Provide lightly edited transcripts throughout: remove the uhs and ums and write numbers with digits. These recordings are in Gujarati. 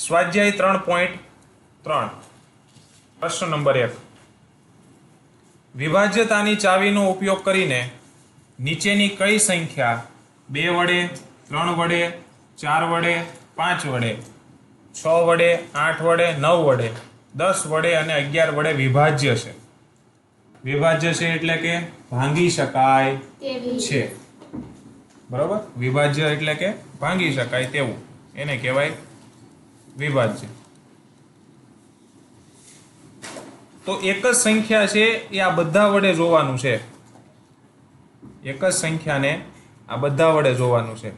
સ્વાધ્યાય 3.3 પ્રશ્ન નંબર 1 વિભાજ્યતાની ચાવીનો ઉપયોગ કરીને નીચેની કઈ સંખ્યા 2 વડે 3 વડે 4 વડે 5 વડે 6 વડે 8 વડે 9 વડે 10 વડે અને 11 વડે વિભાજ્ય છે? વિભાજ્ય છે એટલે કે ભાંગી શકાય છે, બરોબર? વિભાજ્ય એટલે કે ભાંગી શકાય તેવું, એને કહેવાય વિભાજ્ય. તો એક જ સંખ્યા છે એ આ બધા વડે જોવાનું છે. એક જ સંખ્યાને આ બધા વડે જોવાનું છે.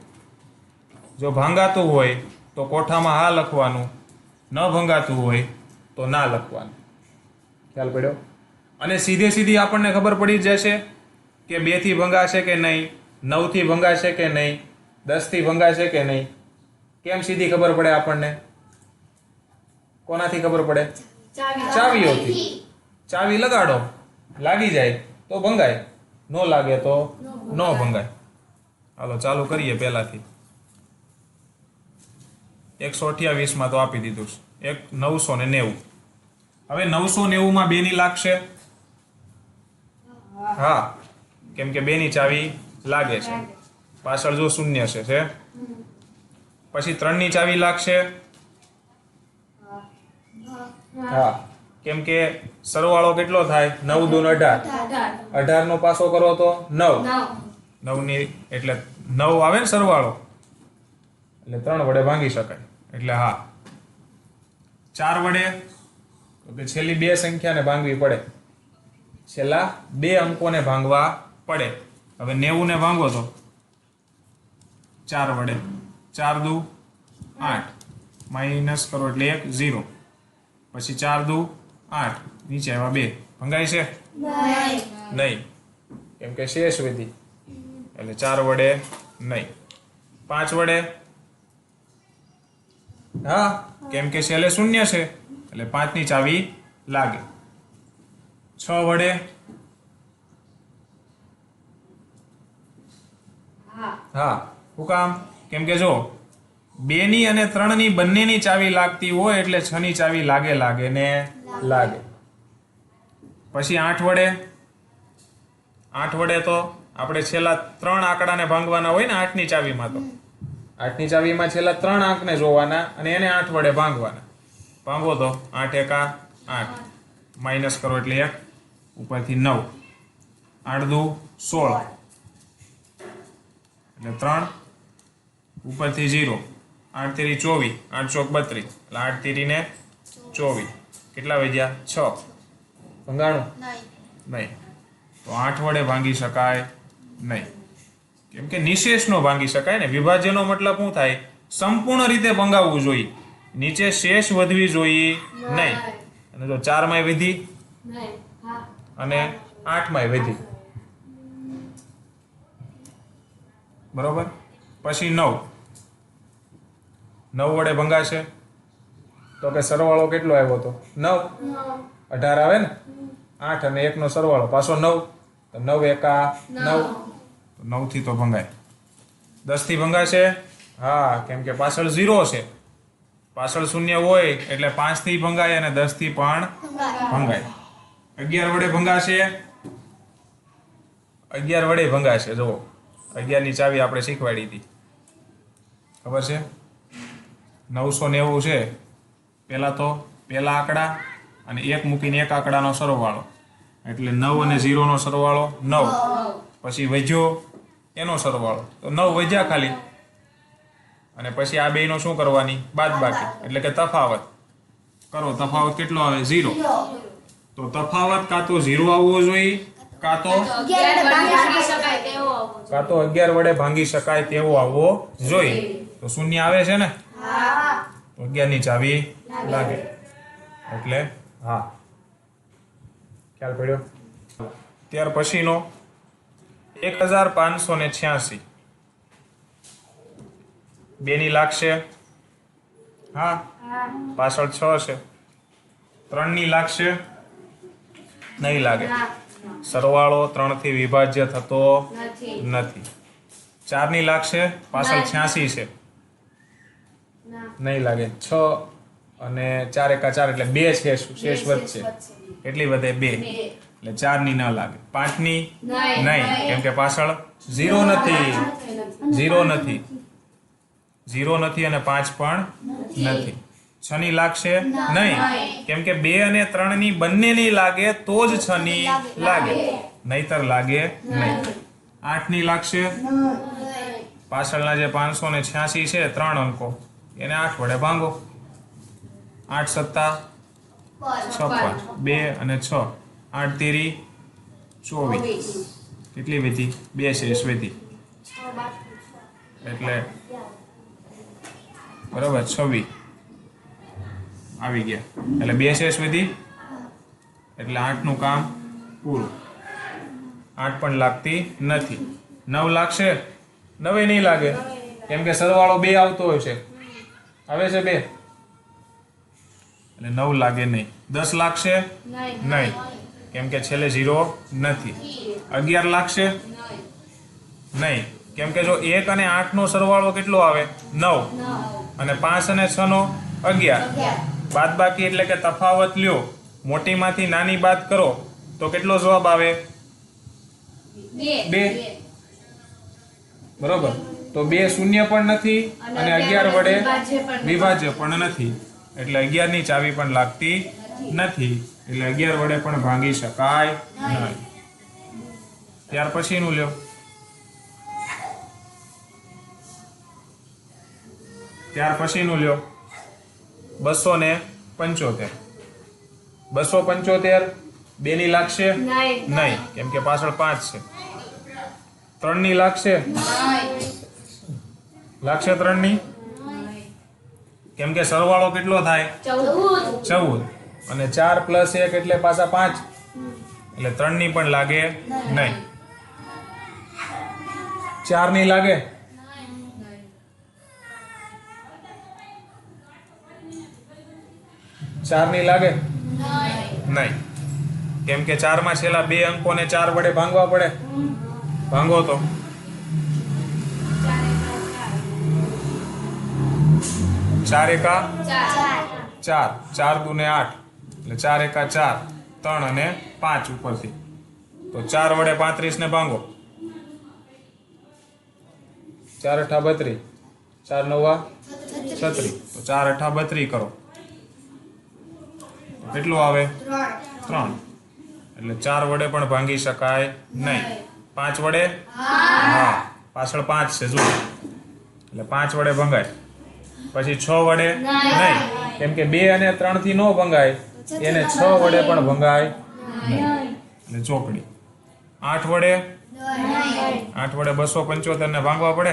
જો ભાંગાતું હોય તો કોઠામાં હા લખવાનું, ન ભંગાતું હોય તો ના લખવાનું. ખ્યાલ પડ્યો? અને સીધે સીધી આપણને ખબર પડી જશે કે 2 થી ભંગાશે કે નહીં, 9 થી ભંગાશે કે નહીં, 10 થી ભંગાશે કે નહીં. કેમ સીધી ખબર પડે આપણને? કોનાથી ખબર પડે? ચાવીઓથી. ચાવી લગાડો, લાગી જાય તો ભંગાય, નો લાગે તો ન ભંગાય. હાલો ચાલુ કરીએ પહેલાથી. 128 માં તો આપી દીધું છે, 990. હવે 990 માં 2 ની લાગશે? હા, કેમ કે 2 ની ચાવી લાગે છે. પાછળ જો શૂન્ય છે. પછી 3 ની ચાવી લાગશે? હા, કેમ કે સરવાળો કેટલો થાય? 9 દૂ 18. 18 નો પાસો કરો તો 9. 9 ની એટલે 9 આવે ને સરવાળો, એટલે 3 વડે ભાંગી શકાય. એટલે હા. 4 વડે તો કે છેલ્લી 2 સંખ્યાને ભાંગવી પડે, છેલ્લા 2 અંકોને ભાંગવા પડે. હવે 90 ને ભાંગો તો 4 વડે, 4 દુ 8, માઇનસ કરો એટલે 1 0. પછી 4 દુ 8, નીચે આવ્યા 2. ભંગાય છે? નહીં, કેમ કે શેષ વિધિ, એટલે 4 વડે નહીં. 5 વડે હા, કેમ કે છેલ્લે શૂન્ય છે એટલે 5 ની ચાવી લાગે. 6 વડે હા, શું કામ? કેમ કે જો 2 ની અને 3 ની બંનેની ચાવી લાગતી હોય એટલે 6 ની ચાવી લાગે ને લાગે. પછી 8 વડે, 8 વડે તો આપણે છેલ્લા 3 આંકડાને ભાંગવાના હોય ને 8 ની ચાવીમાં. તો 8 ની ચાવીમાં છેલ્લા 3 આંકને જોવાના અને એને 8 વડે ભાંગવાના. ભાંગો તો 8 એકા 8, માઇનસ કરો એટલે 1, ઉપરથી 9, 8 દુ 16, એટલે 3, ઉપરથી 0, 8 તેરી 24, 8 ચોક 32, એટલે 8 તેરી ને 24. કેટલા વધ્યા? 6. ભંગાણું? નહીં. તો 8 વડે ભાંગી શકાય નહીં, કેમ કે નિશેષનો ભાંગી શકાય ને. વિભાજ્યનો મતલબ શું થાય? સંપૂર્ણ રીતે ભંગાવવું જોઈએ, નીચે શેષ વધવી જોઈએ નહીં. અને જો 4 માં વધી અને 8 માં વધી, બરોબર? પછી 9 વડે ભંગાશે તો કે સરવાળો કેટલો આવ્યો તો 9. 18 આવે ને, 8 અને 1 નો સરવાળો પાછો 9, તો 9 એકા 9, તો 9 થી તો ભંગાય. 10 થી ભંગાશે? હા, કેમ કે પાછળ 0 છે, પાછળ શૂન્ય હોય એટલે 5 થી ભંગાય અને 10 થી પણ ભંગાય. 11 વડે ભંગાશે? 11 વડે ભંગાશે. જુઓ, 11 ની ચાવી આપણે શીખવાડી હતી, ખબર છે? 990 છે. પહેલા તો પહેલા આંકડા અને 1 મૂકીને એક આંકડાનો સરવાળો, એટલે 9 અને 0 નો સરવાળો 9. પછી વધ્યો એનો સરવાળો, તો 9 વધ્યા ખાલી. અને પછી આ બેયનો શું કરવાની? બાદબાકી, એટલે કે તફાવત કરો. તફાવત કેટલો આવે? 0. તો તફાવત કાં તો 0 આવવો જોઈએ, કાં તો 11 વડે ભાંગી શકાય તેવો આવવો જોઈએ. તો શૂન્ય આવે છે ને, તો 11 ની ચાવી લાગે, એટલે હા. ખ્યાલ પડ્યો? ત્યાર પછીનો 1586, 2 ની લાગશે? હા, પાછળ 6 છે. 3 ની લાગશે? નહીં લાગે, સરવાળો 3 થી વિભાજ્ય થતો નથી. 4 ની લાગશે? પાછળ 86 છે, નહીં લાગે. 6 અને 4 એકા 4 એટલે 2 શેષ વધશે. કેટલી વધે? 2. એટલે 4 ની ન લાગે. 5 ની નહીં, કેમ કે પાછળ 0 નથી. 0 નથી અને 5 પણ નથી. 6 ની લાગશે નહીં, કેમ કે 2 અને 3 ની બંને ની લાગે તો જ 6 ની લાગે, નહીતર લાગે નહીં. 8 ની લાગશે. પાછળના જે 586 છે 3 અંકો એને 8 વડે ભાંગો. 8 સત્તા 56, 2 અને 6, 8 તેરી 24. કેટલી વધી? 2 શેષ વધી, એટલે બરોબર 26 આવી ગયા. એટલે 2 શેષ વધી એટલે 8 નું કામ પૂરું. 8 પણ લાગતી નથી. 9 લાગશે? 9 નહીં લાગે, કેમ કે સરવાળો 2 આવતો હોય છે. આવે છે 2 એટલે 9 લાગે નહીં. 10 લાગશે? નહીં, કેમ કે છેલ્લે 0 નથી. 11 લાગશે? નહીં, કેમ કે જો 1 અને 8 નો સરવાળો કેટલો આવે? 9. અને 5 અને 6 નો 11. બાદબાકી એટલે કે તફાવત લ્યો, મોટીમાંથી નાની બાદ કરો તો કેટલો જવાબ આવે? 2. બરોબર, તો 2 શૂન્ય પણ નથી અને 11 વડે વિભાજ્ય પણ નથી, એટલે 11 ની ચાવી પણ લાગતી નથી, એટલે 11 વડે પણ ભાંગી શકાય નહીં. ત્યાર પછીનું લ્યો. ત્યાર પછીનું લ્યો 275. 275 2 ની લાગશે? નહીં, કેમ કે પાછળ 5 છે. 3 ની લાગશે? લાગશે 3 ની? કેમ કે સરવાળો કેટલો થાય? 14. અને 4 + 1 એટલે પાછા 5, એટલે 3 ની પણ લાગે નહીં. 4 ની લાગે? ચાર ની લાગે? નહીં, કેમ કે 4 માં છેલ્લા 2 અંકોને 4 વડે ભાંગવા પડે. ભાંગો તો 4 એકા 4, 4 દૂને 8, એટલે 4 એકા 4, 3 અને 5 ઉપરથી, તો 4 વડે 35 ને ભાંગો. 4 અઠા 32, 4 નવા 36, તો 4 અઠા 32 કરો. કેટલું આવે? 3. એટલે 4 વડે પણ ભાંગી શકાય નહીં. 5 વડે? હા, પાછળ 5 છે જુઓ, એટલે 5 વડે ભંગાય. પછી 6 વડે નહીં, કેમ કે 2 અને 3 થી ન ભંગાય, એને 6 વડે પણ ભંગાય નહીં, એટલે ચોકડી. 8 વડે? 8 વડે 275 ને ભાંગવા પડે.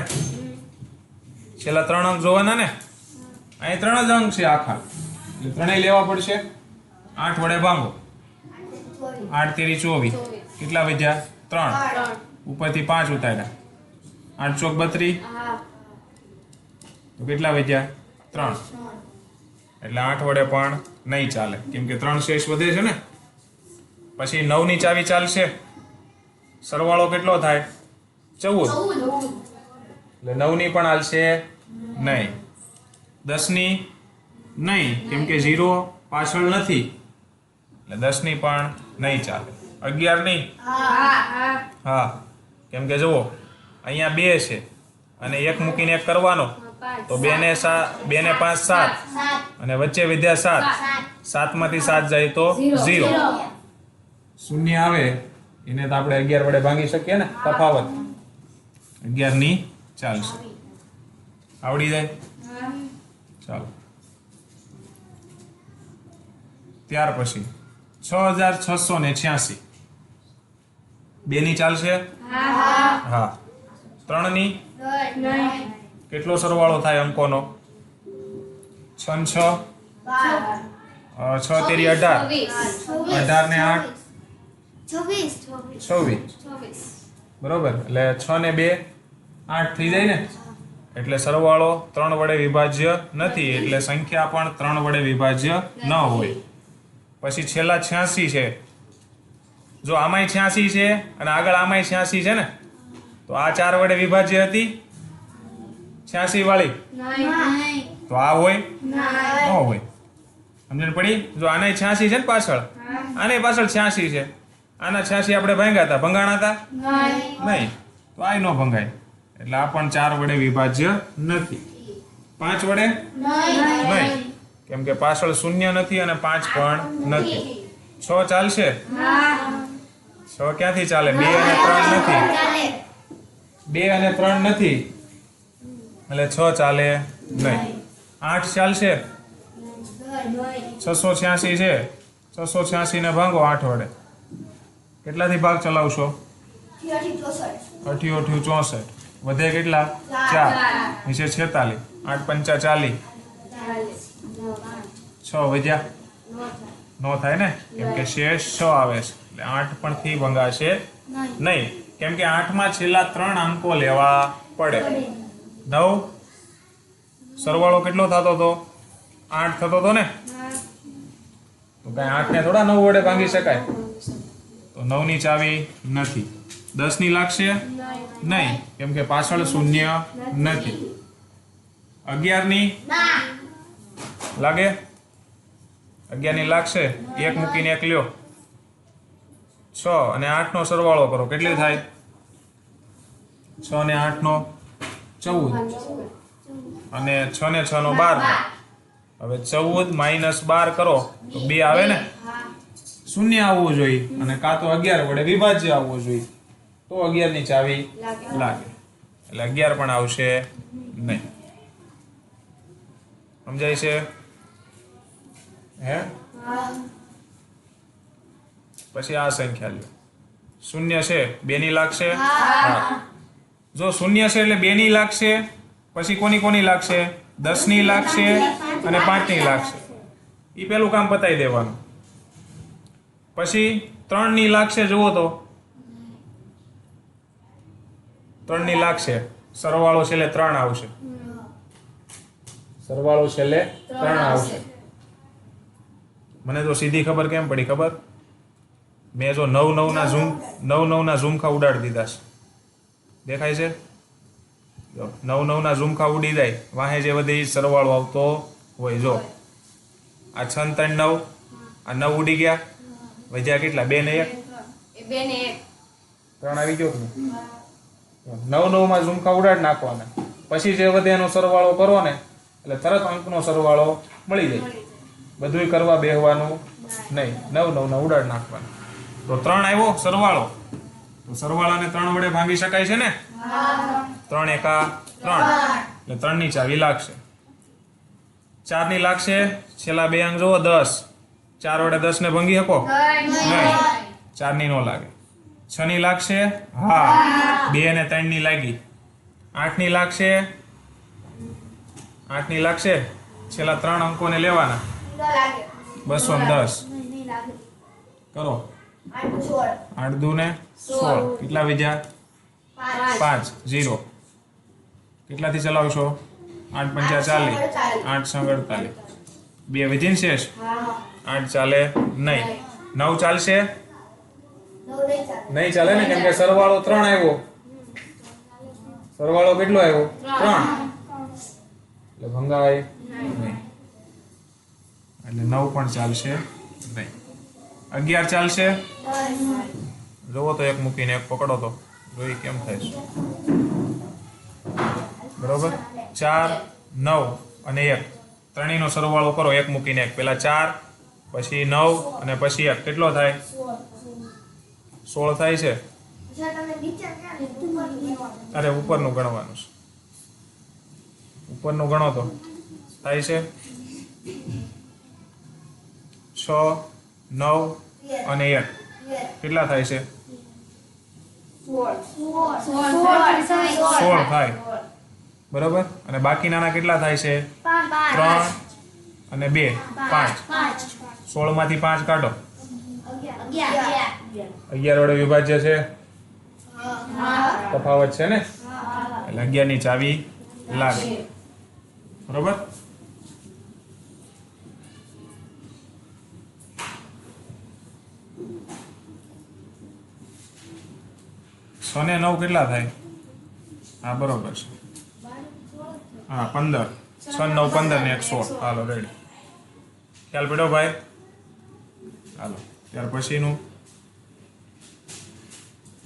છેલ્લા 3 અંક જોવાના ને, અહીં 3 જ અંક છે આખા, એટલે 3 લેવા પડશે. 8 વડે ભાંગો. 8 તેરી 24, કેટલા વધ્યા? 3. ઉપરથી 5 ઉતાર્યા. 8 ચોક 32, તો કેટલા વધ્યા? 3. એટલે 8 વડે પણ નહીં ચાલે, કેમ કે 3 શેષ વધે છે ને. પછી 9 ની ચાવી ચાલશે. સરવાળો કેટલો થાય? 14. એટલે 9 ની પણ હાલશે નહીં. 10 ની નહીં, કેમ કે 0 પાછળ નથી, એટલે 10 ની પણ નહીં ચાલે. 11 ની? હા, કેમ કે જુઓ અહીંયા 2 છે અને 1 મૂકીને 1 કરવાનો, તો 2 ને 5 7, અને વચ્ચે વિધ્યા 7. 7 માંથી 7 જાય તો 0. શૂન્ય આવે એને તો આપણે 11 વડે ભાંગી શકીએ ને, તફાવત. 11 ની ચાલશે. આવડી જાય? ચાલો. ત્યાર પછી 6686. 2 ની ચાલશે? હા. 3 ની? કેટલો સરવાળો થાય અંકોનો? 6 6 6 તેરી 18, 18 ને 8 26. બરોબર, એટલે 6 ને 2 8 થઈ જાય ને, એટલે સરવાળો 3 વડે વિભાજ્ય નથી, એટલે સંખ્યા પણ 3 વડે વિભાજ્ય ન હોય. પછી છેલ્લા 86 છે. જો આમાંય 86 છે અને આગળ આમાંય 86 છે ને, તો આ 4 વડે વિભાજ્ય હતી 86 વાળી, તો આ હોય? ન હોય. સમજણ પડી? જો આને 86 છે ને પાછળ, આને પાછળ 86 છે, આના 86 આપણે ભાંગ્યા હતા, ભંગાણા હતા નહીં, તો આ નો ભંગાય, એટલે આ પણ 4 વડે વિભાજ્ય નથી. 5 વડે નહીં, કેમ કે પાછળ 0 નથી અને 5 પણ નથી. 6 ચાલશે? 6 ક્યાંથી ચાલે? 2 અને 3 નથી, 2 અને 3 નથી, એટલે 6 ચાલે નહીં. 8 ચાલશે? 686 છે, 686 ને ભાંગો 8 વડે, કેટલાથી ભાગ ચલાવશો? 88 64, વધે કેટલા? 4, નીચે 46, 8 પંચા 40, 6 વધ્યા? નો થાય ને, કેમ કે શેષ 6 આવે છે, એટલે 8 પણ થી ભંગાશે નહીં, કેમ કે 8 માં છેલ્લા 3 અંકો લેવા પડે. 9 સરવાળો કેટલો થતો હતો? 8 થતો હતો ને, તો કઈ 8 ને થોડા 9 વડે ભાંગી શકાય, તો 9 ની ચાવી નથી. 10 ની લાગશે? નહીં, કેમ કે પાછળ 0 નથી. 11 ની લાગે? 11 ની લાગશે, 1 મૂકીને 1 લ્યો. 6 અને 8 નો સરવાળો કરો, કેટલી થાય? 6 ને 8 નો 14, અને 6 ને 6 નો 12. હવે 14 માઇનસ 12 કરો તો 2 આવે ને, 0 આવવું જોઈએ, અને કાં તો 11 વડે વિભાજ્ય આવવું જોઈએ, તો 11 ની ચાવી લાગે, એટલે 11 પણ આવશે નહીં. સમજાય છે? હે? પછી આ સંખ્યા લ્યો, 0 છે, 2 ની લાગશે? હા. જો 0 છે એટલે 2 ની લાગશે, પછી કોની લાગશે? 10 ની લાગશે અને 5 ની લાગશે. એ પેલું કામ પતાવી દેવાનું. પછી 3 ની લાગશે, જુઓ તો 3 ની લાગશે, સરવાળો છેલ્લે 3 આવશે, સરવાળો છેલ્લે 3 આવશે. મને તો સીધી ખબર કેમ પડી ખબર? મેં જો 9 ના ઝુમખા ઉડાડી દીધા છે, દેખાય છે? 9 ના ઝુમખા ઉડી જાય, વાહે જે વધે એ સરવાળો આવતો હોય. જો આ 6 3 9, આ 9 ઉડી ગયા, વધ્યા કેટલા? 2 ને 1, 3 આવી ગયો. 9 માં ઝુમખા ઉડાડી નાખવાના, પછી જે વધે એનો સરવાળો કરો ને, એટલે તરત અંકનો સરવાળો મળી જાય. બધુંય કરવા બેહવાનું નહીં, 9 ના ઉડાડી નાખવાના. તો 3 આવ્યો સરવાળો, તો સરવાળાને 3 વડે ભાંગી શકાય છે ને? 3 એકા 3, એટલે 3 ની ચાવી લાગશે. 4 ની લાગશે, છેલ્લા 2 અંક જુઓ, 10. 4 વડે 10 ને ભાંગી શકો? નહીં, 4 ની નો લાગે. 6 ની લાગશે? હા, 2 અને 3 ની લાગી. 8 ની લાગશે? 8 ની લાગશે, છેલ્લા 3 અંકોને લેવાના, 210 કરો. 8 દુ ને 16, કેટલા વધ્યા? 5, 0. કેટલાથી ચલાવશો? 8 પંચા 40, 8 6 48, 2 વધીને શેષ? 8 ચાલે નહીં. 9 ચાલશે? નહીં ચાલે ને, કેમ કે સરવાળો 3 આવ્યો. સરવાળો કેટલો આવ્યો? 3, એટલે ભંગાય નહીં, એટલે 9 પણ ચાલશે નહીં. 11 ચાલશે? જોવો તો 1 મૂકીને 1 પકડો તો જોઈ કેમ થાય છે. બરોબર? 4 9 અને 1, ત્રણેયનો સરવાળો કરો, 1 મૂકીને 1. પેલા 4, પછી 9 અને પછી 1, કેટલો થાય? 16 થાય છે. અરે ઉપરનું ગણવાનું છે, ઉપરનું ગણો તો થાય છે 6 9 અને 1, કેટલા થાય છે? 16 થાય. બરોબર? અને બાકીના કેટલા થાય છે? 3 અને 2 5. 16 માંથી 5 કાઢો, 11 વડે વિભાજ્ય છે, તફાવત છે ને, એટલે 11 ની ચાવી લાગે. બરોબર? ને 9 કેટલા થાય? હા બરોબર છે, હા 15. 6 9 15 ને 1 16. હાલો રેડી. ખ્યાલ પડ્યો ભાઈ? હાલો ત્યાર પછીનું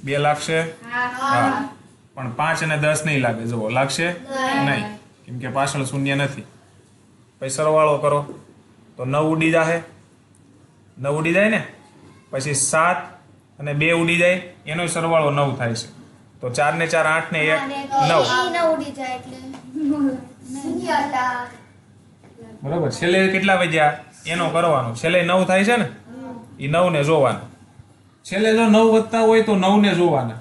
2 લાગશે? હા. પણ 5 અને 10 નહીં લાગે. જુઓ, લાગશે નહીં, કેમ કે પાછળ શૂન્ય નથી. પછી સરવાળો કરો તો 9 ઉડી જાય. 9 ઉડી જાય ને, પછી 7 અને 2 ઉડી જાય, એનો સરવાળો 9 થાય છે. તો 4 ને 4 8 ને 1 9. બરોબર. છેલ્લે કેટલા વધ્યા એનો કરવાનો. છેલ્લે 9 થાય છે ને, એ 9 ને જોવાના. છેલ્લે જો 9 વધતા હોય તો 9 ને જોવાના.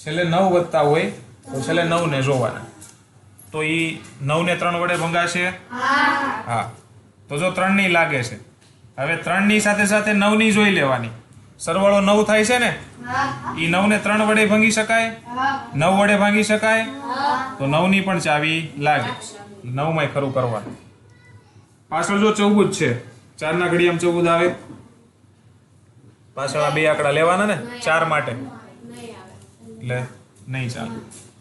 છેલ્લે 9 વધતા હોય તો છેલ્લે 9 ને જોવાના. તો એ 9 ને 3 વડે ભંગાશે? હા. તો જો 3 ની લાગે છે, હવે 3 ની સાથે સાથે 9 ની જોઈ લેવાની. સરવાળો 9 થાય છે ને, એ 9 ને 3 વડે ભાંગી શકાય? 9 વડે ભાંગી શકાય? તો 9 ની પણ ચાવી લાગે. 9 માં ખરું કરવાનું. પાછળ જો 14 છે, 4 ના ઘડિયામાં 14 આવે. પાછળ આ 2 આંકડા લેવાના ને 4 માટે, એટલે નહીં ચાલે.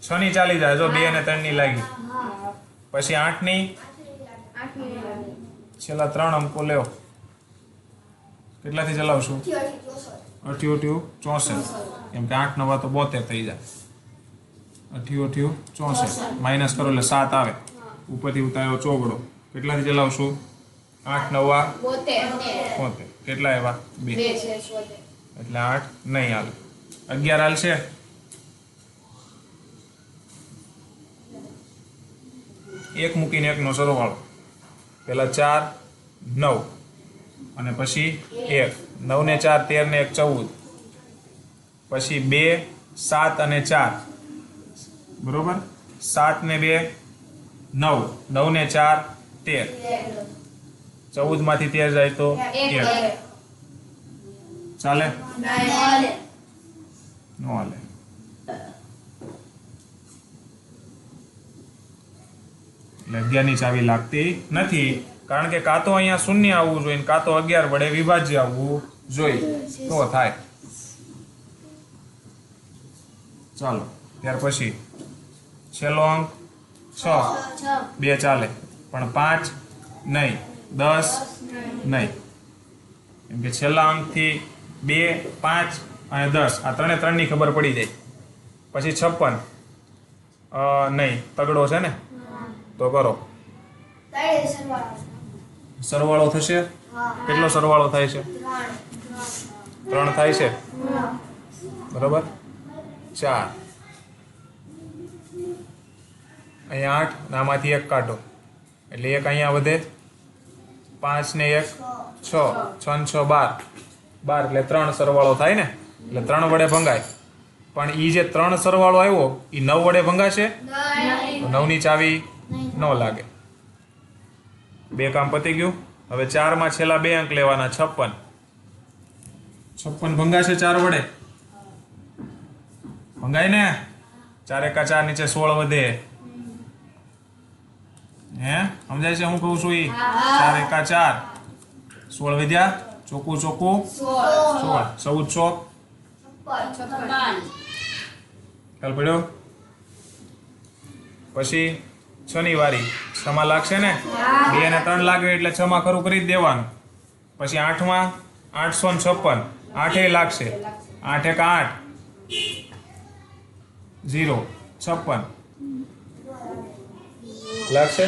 6 ની ચાલી જાય. જો 2 અને 3 ની લાગી. પછી 8 ની છેલ્લા 3 અંકો લેવો. કેટલાથી ચલાવશું? 88 64. કેમ કે 8 9 તો 72 થઈ જાય. 88 64 માઇનસ કરો એટલે 7 આવે. ઉપરથી ઉતાર્યો ચોગડો. કેટલાથી ચલાવશું? 8 9 72. કેટલા આવ્યા? 2. એટલે 8 નહીં હાલે. 11 હાલશે? એક મૂકીને એકનો સરવાળો. પેલા 4 9 અને પછી 1. 9 ને 4 13 ને 1 14. પછી 2 7 અને 4. બરોબર. 7 ને 2 9. 9 ને 4 13. 14 માંથી 13 જાય તો 1. ચાલે? નો હાલે. એટલે 11 ની ચાવી લાગતી નથી, કારણ કે કાં તો અહીંયા શૂન્ય આવવું જોઈએ, કાં તો 11 વડે વિભાજ્ય આવવું જોઈએ, તો થાય. ચાલો ત્યાર પછી છેલ્લો અંક 6. 2 ચાલે, પણ 5 નહીં, 10 નહીં. કેમ કે છેલ્લા અંકથી 2 5 અને 10 આ 3 3 ની ખબર પડી જાય. પછી 56 નહીં, તગડો છે ને, તો કરો. સરવાળો થશે? કેટલો સરવાળો થાય છે? 3 થાય છે. બરોબર. 4 અહીંયા 8 આમાંથી 1 કાઢો એટલે 1 અહીંયા વધે. 5 ને 1 6. 6 ને 6 12. 12 એટલે 3 સરવાળો થાય ને, એટલે 3 વડે ભંગાય. પણ એ જે 3 સરવાળો આવ્યો એ 9 વડે ભંગાશે? તો 9 ની ચાવી ન લાગે. 2 કામ પતી ગયું. હવે 4 માં છેલ્લા 2 અંક લેવાના. 56. 56 ભંગાશે 4 વડે? ભંગાય ને. 4 એકા 4 નીચે 16 વધે. હે સમજાય છે હું કહું છું? 4 એકા 4 16 વધ્યા. ચોખ્ખું ચોખ્ખું 16. 14 ચોક 56. ખ્યાલ પડ્યો? પછી 6 ની વારી. 6 માં લાગશે ને? 2 અને 3 લાગે એટલે 6 માં ખરું કરી જ દેવાનું. પછી 8 માં 856. 8 લાગશે. 8 એકા 8 0 56 લાગશે?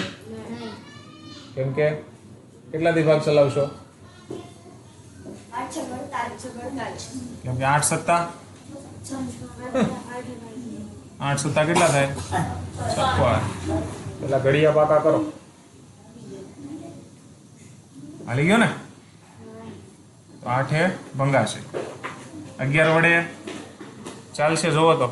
કેમ કે કેટલાથી ભાગ ચલાવશો? કેમ કે 8 સત્તા 8 સત્તા કેટલા થાય? 56. પેલા ઘડિયા પાકા કરો. હાલી ગયો ને? તો 8 ભંગાશે. 11 વડે ચાલશે? જોવો તો.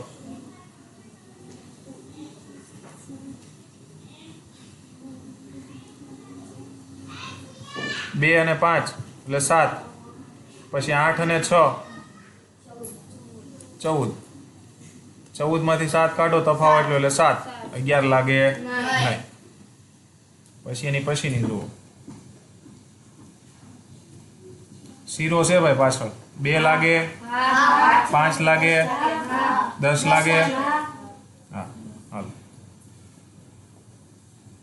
2 અને 5 એટલે 7. પછી 8 અને 6 14. 14 માંથી 7 કાઢો તફાવત એટલે 7. 11 લાગે નહીં. પછી એની પછીની જુઓ. શીરો છે ભાઈ પાછળ. 2 લાગે, 5 લાગે, 10 લાગે. હા હાલ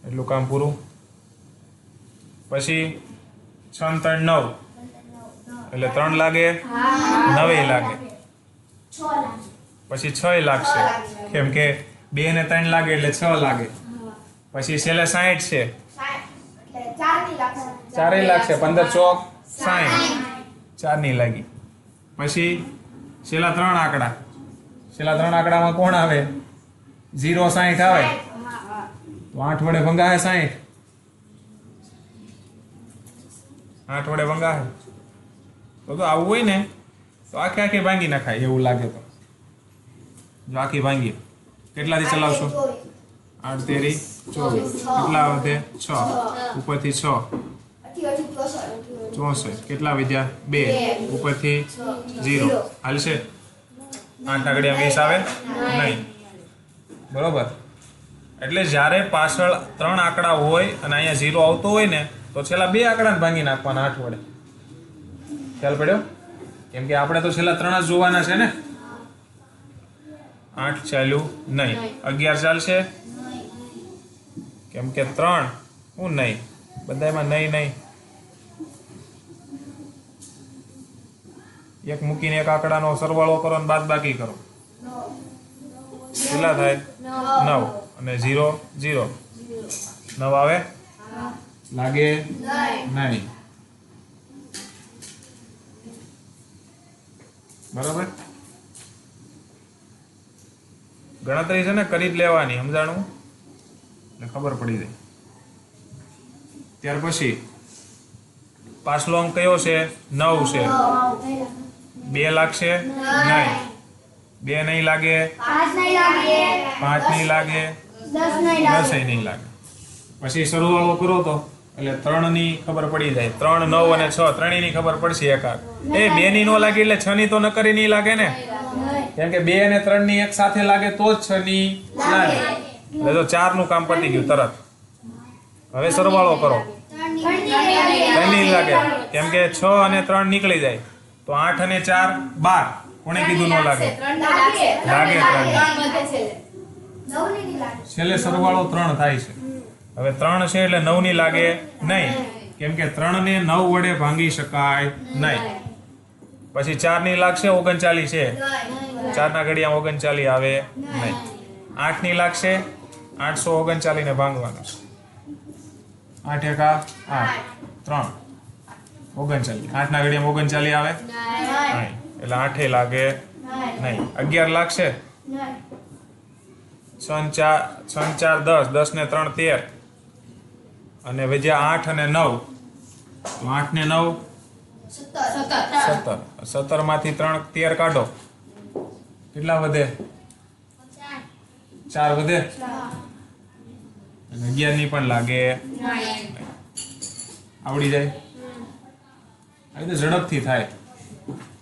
એટલું કામ પૂરું. પછી 6 ને 3 9 એટલે 3 લાગે 9 લાગે પછી 6 લાગશે કેમ કે 2 ને 3 લાગે એટલે 6 લાગે પછી છેલ્લે 60 છે 4 લાગશે 15 ચોક 60 4 ની લાગી પછી છેલ્લા 3 આંકડામાં કોણ આવે 0 60 આવે તો 8 વડે ભંગાય 60 8 વડે ભંગાય તો આવું હોય ને તો આખી ભાંગી નાખાય એવું લાગે તો જો આખી ભાંગી કેટલાથી ચલાવશો 8 તેરી 24 કેટલા વધે 6 ઉપરથી 6 64 કેટલા વધ્યા 2 ઉપરથી 0 હાલશે 8 આગળ 20 આવે નહીં બરોબર એટલે જ્યારે પાછળ 3 આંકડા હોય અને અહીંયા 0 આવતો હોય ને તો છેલ્લા 2 આંકડાને ભાંગી નાખવાના 8 વડે ખ્યાલ પડ્યો કેમ કે આપણે તો છેલ્લા 3 જ જોવાના છે ને 8 ચાલ્યું નહીં 11 ચાલશે કેમ કે 3 હું નહીં બધામાં નહીં એક મૂકીને એક આંકડાનો સરવાળો કરો અને બાદબાકી કરો કેટલા થાય 9 અને 0 0 9 આવે લાગે નહીં બરાબર ગણતરી છે ને કરી જ લેવાની સમજાણું એટલે ખબર પડી જાય ત્યાર પછી પાછલો અંક કયો છે 9 છે 2 લાગશે નહીં 2 નહીં લાગે 5 નહીં લાગે 10 નહીં લાગે પછી સરવાળો કરો તો એટલે 3 ની ખબર પડી જાય 3 9 અને 6 ત્રણેયની ખબર પડશે એકાદ 2 ની નો લાગે એટલે 6 ની તો નકરી નહીં લાગે ને કેમ કે 2 અને 3 ની એક સાથે લાગે તો જ 6 ની લાગે એટલે તો 4 નું કામ પતી ગયું તરત હવે સરવાળો કરો 3 ની લાગે કેમ કે 6 અને 3 નીકળી જાય તો 8 અને 4 12 કોણે કીધું ન લાગે લાગે 3 છેલ્લે સરવાળો 3 થાય છે હવે 3 છે એટલે 9 ની લાગે નહીં કેમ કે 3 ને 9 વડે ભાંગી શકાય નહીં પછી 4 ની લાગશે 39 છે 4 ના ઘડિયા 39 આવે નહીં 8 ની લાગશે 839 ને ભાંગવાના 8 એકા 8 3 39 8 ના ઘડિયા 39 આવે નહીં એટલે 8 લાગે નહીં 11 લાગશે 6 4 10 10 ને 3 13 અને વધ્યા 8 અને 9 તો 8 ને 9 17 માંથી 3 13 કાઢો કેટલા વધે 4 વધે અને 11 ની પણ લાગે આવડી જાય આ તો ઝડપથી થાય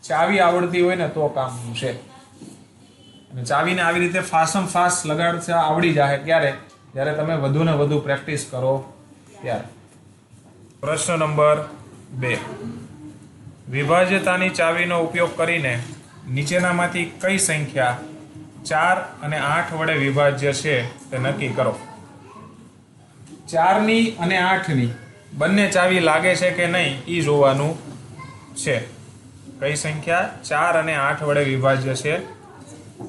ચાવી આવડતી હોય ને તો કામનું છે અને ચાવીને આવી રીતે ફાસ્ટ લગાડતા આવડી જાય ક્યારે જ્યારે તમે વધુ ને વધુ પ્રેક્ટિસ કરો ત્યારે પ્રશ્ન નંબર 2 વિભાજ્યતાની ચાવીનો ઉપયોગ કરીને નીચેનામાંથી કઈ સંખ્યા 4 અને 8 વડે વિભાજ્ય છે તે નક્કી કરો 4 ની અને 8 ની બંને ચાવી લાગે છે કે નહીં એ જોવાનું છે કઈ સંખ્યા 4 અને 8 વડે વિભાજ્ય છે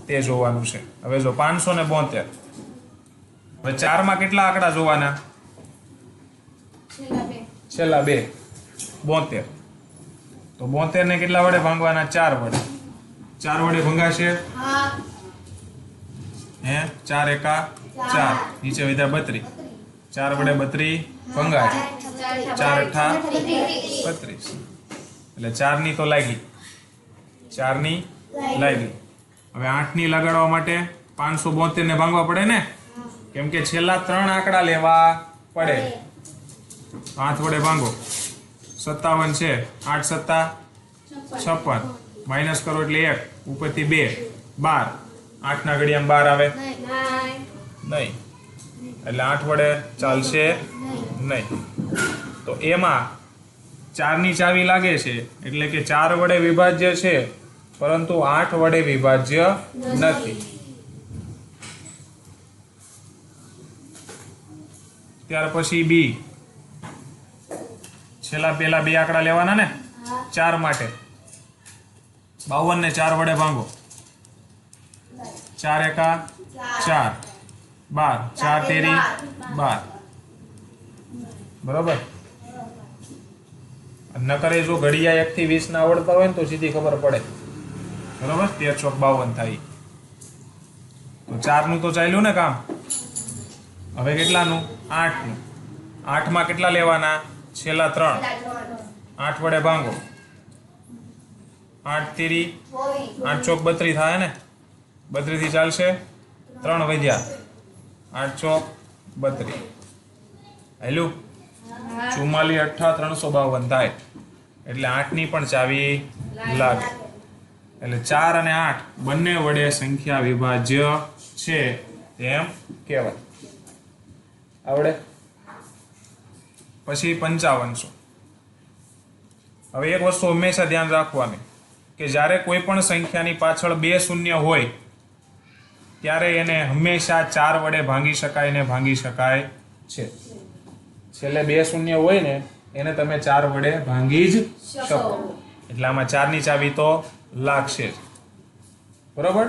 તે જોવાનું છે હવે જો 572 હવે 4 માં કેટલા આંકડા જોવાના છેલ્લા 2 72 તો 72 ને કેટલા વડે ભાંગવાના 4 વડે 4 વડે ભંગાશે હે 4 એકા 4 નીચે વધ્યા 32 4 વડે 32 ભંગાય 4 અઠા 32 એટલે 4 ની તો લાગી 4 ની લાગી હવે 8 ની લગાડવા માટે 572 ને ભાંગવા પડે ને કેમ કે છેલ્લા 3 આંકડા લેવા પડે 5 વડે ભાંગો 57 છે 8 સત્તા 56 માઇનસ કરો એટલે 1 ઉપરથી 2 12 8 ના ઘડિયામાં 12 આવે નહીં એટલે 8 વડે ચાલશે નહીં તો એમાં 4 ની ચાવી લાગે છે એટલે કે 4 વડે વિભાજ્ય છે પરંતુ 8 વડે વિભાજ્ય નથી ત્યાર પછી બી 6 છેલ્લા પેલા બે આંકડા લેવાના ને 4 માટે 52 ને 4 વડે ભાંગો 4 એકા 4 12 4 તેરી 12 બરોબર નકર જો ઘડિયા 1 થી 20 ના આવડતા હોય ને તો સીધી ખબર પડે બરોબર 13 ચોક 52 થાય તો 4 નું તો ચાલ્યું ને કામ હવે કેટલાનું 8 નું 8 માં કેટલા લેવાના છેલ્લા 3 8 વડે ભાંગો 8 તેરી 8 ચોક 32 થાય ને 32 થી ચાલશે 3 વધ્યા 8 ચોક 32 હેલું 44 8 352 થાય એટલે 8 ની પણ ચાવી લાગે એટલે 4 અને 8 બંને વડે સંખ્યા વિભાજ્ય છે તેમ કહેવાય આવડે પછી 5500 હવે એક વસ્તુ હંમેશા ધ્યાન રાખવાની કે જ્યારે કોઈ પણ સંખ્યાની પાછળ 2 શૂન્ય હોય ત્યારે એને હંમેશા 4 વડે ભાંગી શકાય ને ભાંગી શકાય છે છેલ્લે 2 શૂન્ય હોય ને એને તમે 4 વડે ભાંગી જ શકો એટલે આમાં 4 ની ચાવી તો લાગશે જ બરોબર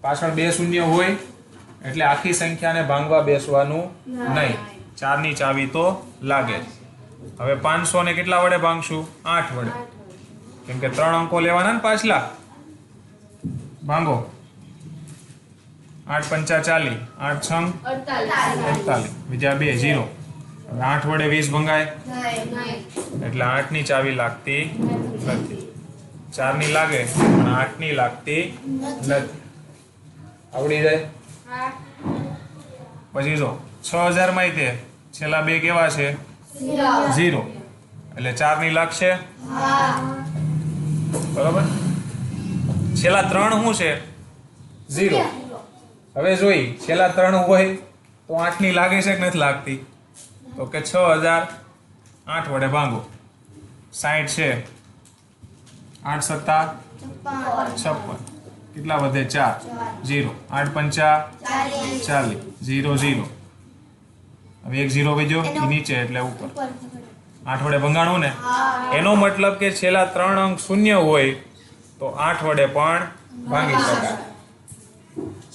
પાછળ 2 શૂન્ય હોય એટલે આખી સંખ્યાને ભાંગવા બેસવાનું નહીં 4 ની ચાવી તો લાગે જ હવે 500 ને કેટલા વડે ભાંગશું 8 વડે કેમ કે 3 અંકો લેવાના ને પાછલા ભાંગો 8 પંચા 40 8 છંગ 48 બીજા 2 0 હવે 8 વડે 20 ભંગાય એટલે 8 ની ચાવી લાગતી નથી 4 ની લાગે પણ 8 ની લાગતી નથી આવડી જાય પછી જો 6000 માં તે છેલ્લા બે કેવા છે 0 એટલે 4 ની લાગશે બરોબર છેલ્લા 3 શું છે 0 હવે જોઈ છેલ્લા 3 હોય તો 8 ની લાગે છે કે નથી લાગતી તો કે 6000 8 વડે ભાંગો 60 છે 8 સત્તા 56 કેટલા વધે 4 0 8 પંચા 40 0 0 હવે એક 0 વધ્યો એ નીચે એટલે ઉપર 8 વડે ભંગાણું ને એનો મતલબ કે છેલ્લા 3 અંક શૂન્ય હોય તો 8 વડે પણ ભાંગી શકાય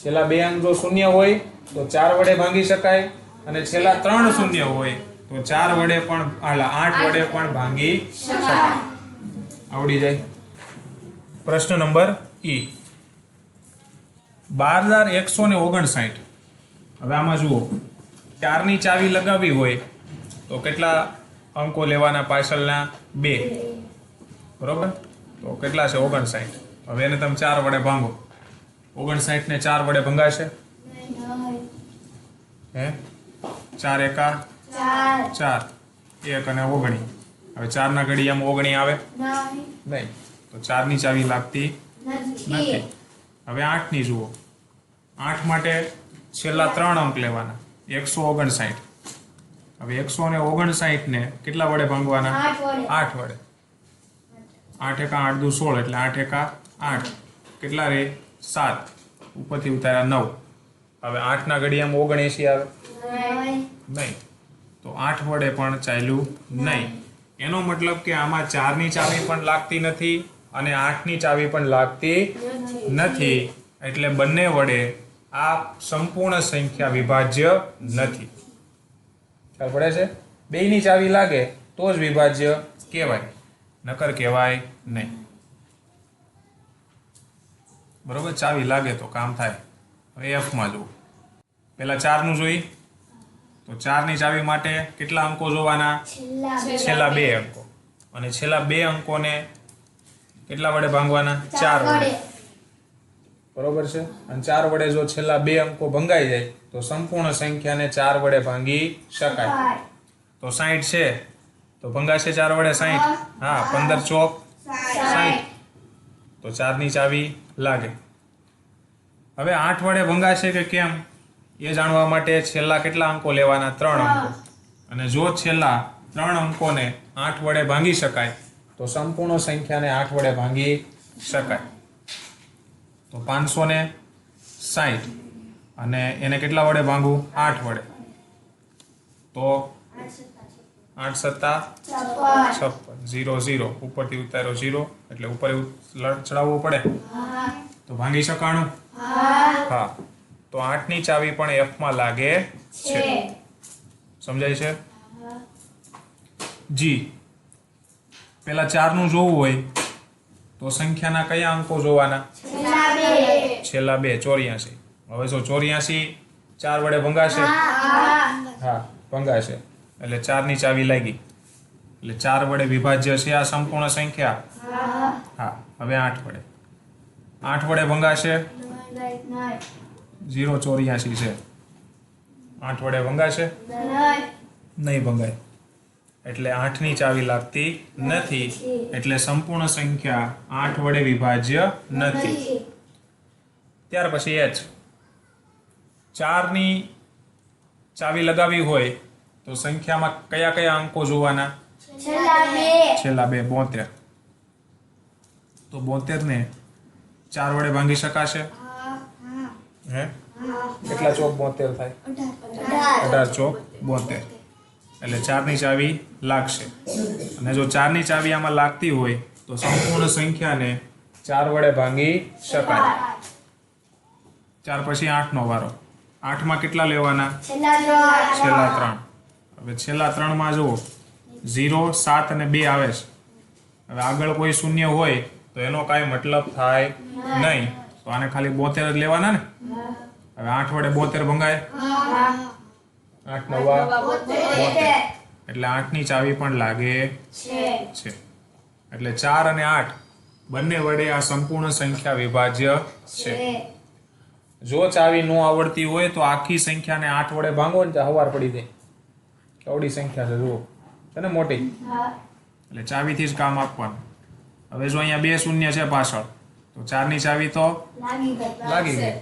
છેલ્લા 2 અંક જો શૂન્ય હોય તો 4 વડે ભાંગી શકાય અને છેલ્લા 3 શૂન્ય હોય તો 4 વડે પણ 8 વડે પણ ભાંગી શકાય આવડી જાય પ્રશ્ન નંબર ઈ 12159 હવે આમાં જુઓ 4 ની ચાવી લગાવી હોય તો કેટલા અંકો લેવાના પાછળના 2 બરોબર તો કેટલા છે 59 હવે એને તમે 4 વડે ભાંગો 59 ને 4 વડે ભંગાશે હે 4 એકા 4 1 અને 19 હવે 4 ના ઘડિયામાં 19 આવે નહીં તો 4 ની ચાવી લાગતી નથી હવે 8 ની જુઓ 8 માટે છેલ્લા 3 અંક લેવાના 159 હવે 159 ને કેટલા વડે ભાંગવાના 8 વડે 8 એકા 8 દુ 16 એટલે 8 એકા 8 કેટલા રે 7 ઉપરથી ઉતાર્યા 9 હવે 8 ના ઘડિયામાં 79 આવે નહીં તો 8 વડે પણ ચાલ્યું નહીં એનો મતલબ કે આમાં 4 ની ચાવી પણ લાગતી નથી અને 8 ની ચાવી પણ લાગતી નથી એટલે બંને વડે આ સંપૂર્ણ સંખ્યા વિભાજ્ય નથી ખ્યાલ પડે છે બેયની ચાવી લાગે તો જ વિભાજ્ય કહેવાય નકર કહેવાય નહીં બરોબર ચાવી લાગે તો કામ થાય હવે F માં જુઓ પહેલા 4 નું જોઈ તો 4 ની ચાવી માટે કેટલા અંકો જોવાના છેલ્લા 2 અંકો અને છેલ્લા 2 અંકોને કેટલા વડે ભાંગવાના 4 વડે બરોબર છે અને 4 વડે જો છેલ્લા 2 અંકો ભંગાઈ જાય તો સંપૂર્ણ સંખ્યાને 4 વડે ભાંગી શકાય તો 60 છે તો ભંગાશે 4 વડે 60 હા 15 ચોક 60 તો 4 ની ચાવી લાગે હવે 8 વડે ભંગાશે કે કેમ એ જાણવા માટે છેલ્લા કેટલા અંકો લેવાના 3 અંકો અને જો છેલ્લા 3 અંકોને 8 વડે ભાંગી શકાય તો સંપૂર્ણ સંખ્યાને 8 વડે ભાંગી શકાય તો 560 અને એને કેટલા વડે ભાંગું 8 વડે તો 8 સત્તા 56 0 0 ઉપરથી ઉતાર્યો 0 એટલે ઉપર ચડાવવું પડે તો ભાંગી શકાણું હા તો 8 ની ચાવી પણ F માં લાગે છે સમજાય છે જી પેલા 4 નું જોવું હોય તો સંખ્યાના કયા અંકો જોવાના છેલ્લા બે 84 હવે જો 84 4 વડે ભંગાશે હા ભંગાશે એટલે 4 ની ચાવી લાગી એટલે 4 વડે વિભાજ્ય છે આ સંપૂર્ણ સંખ્યા હા હવે 8 વડે 8 વડે ભંગાશે 084 છે 8 વડે ભંગાશે નહીં ભંગાય એટલે 8 ની ચાવી લાગતી નથી એટલે સંપૂર્ણ સંખ્યા 8 વડે વિભાજ્ય નથી ત્યાર પછી h 4 ની ચાવી લગાવી હોય તો સંખ્યામાં કયા કયા અંકો જોવાના છેલ્લા બે 72 તો 72 ને 4 વડે ભાંગી શકાશે હે કેટલા ચોક 72 થાય 18 ચોક 72 એટલે 4 ની ચાવી લાગશે અને જો 4 ની ચાવી આમાં લાગતી હોય તો સંપૂર્ણ સંખ્યાને 4 વડે ભાંગી શકાય ત્યાર પછી 8 નો વારો 8 માં કેટલા લેવાના છેલ્લા 3 હવે છેલ્લા 3 માં જુઓ 0 7 અને 2 આવે છે હવે આગળ કોઈ શૂન્ય હોય તો એનો કાંઈ મતલબ થાય નહીં તો આને ખાલી 72 જ લેવાના ને હવે 8 વડે 72 ભંગાય 8 નવા 72 એટલે 8 ની ચાવી પણ લાગે છે એટલે 4 અને 8 બંને વડે આ સંપૂર્ણ સંખ્યા વિભાજ્ય છે જો ચાવી ન આવડતી હોય તો આખી સંખ્યાને 8 વડે ભાંગો ને હવાર પડી જાય કવડી સંખ્યા છે જુઓ છે ને મોટી એટલે ચાવીથી જ કામ આપવાનું હવે જો અહીંયા 2 શૂન્ય છે પાછળ તો 4 ની ચાવી તો લાગી ગઈ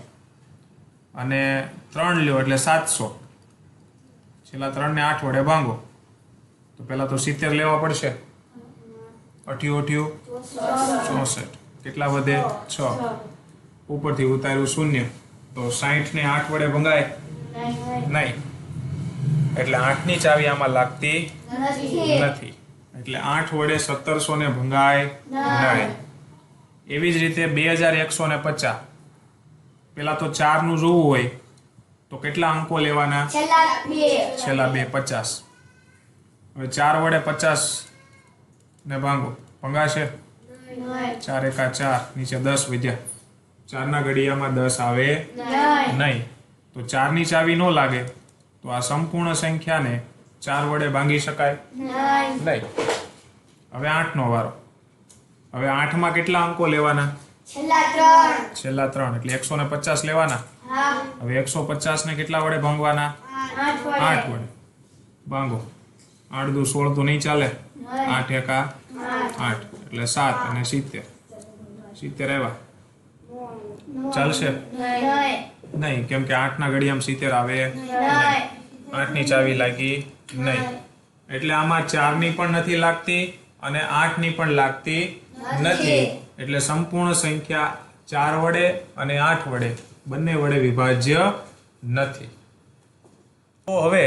અને 3 લ્યો એટલે 700 છેલ્લા 3 ને 8 વડે ભાંગો તો પહેલા તો 70 લેવા પડશે 88 64 કેટલા વધે 6 ઉપરથી ઉતાર્યું શૂન્ય તો 60 ને 8 વડે ભંગાય નહીં એટલે 8 ની ચાવી આમાં લાગતી નથી એટલે 8 વડે 1700 ને ભંગાય નહીં એવી જ રીતે 2150 પેલા તો 4 નું જોવું હોય તો કેટલા અંકો લેવાના છેલ્લા બે 50 હવે 4 વડે 50 ને ભાંગો ભંગાશે 4 એકા 4 નીચે 10 વધ્યા 4 ના ઘડિયામાં 10 આવે નહીં તો 4 ની ચાવી ન લાગે તો આ સંપૂર્ણ સંખ્યાને 4 વડે ભાંગી શકાય નહીં હવે 8 નો વારો હવે 8 માં કેટલા અંકો લેવાના છેલ્લા 3 એટલે 150 લેવાના હવે 150 ને કેટલા વડે ભાંગવાના 8 વડે ભાંગો 8 દુ 16 તો નહીં ચાલે 8 એકા 8 એટલે 7 અને 70 આવ્યા ચાલશે નહીં કેમ કે 8 ના ઘડિયામાં 70 આવે 8 ની ચાવી લાગી નહીં એટલે આમાં 4 ની પણ નથી લાગતી અને 8 ની પણ લાગતી નથી એટલે સંપૂર્ણ સંખ્યા 4 વડે અને 8 વડે બંને વડે વિભાજ્ય નથી તો હવે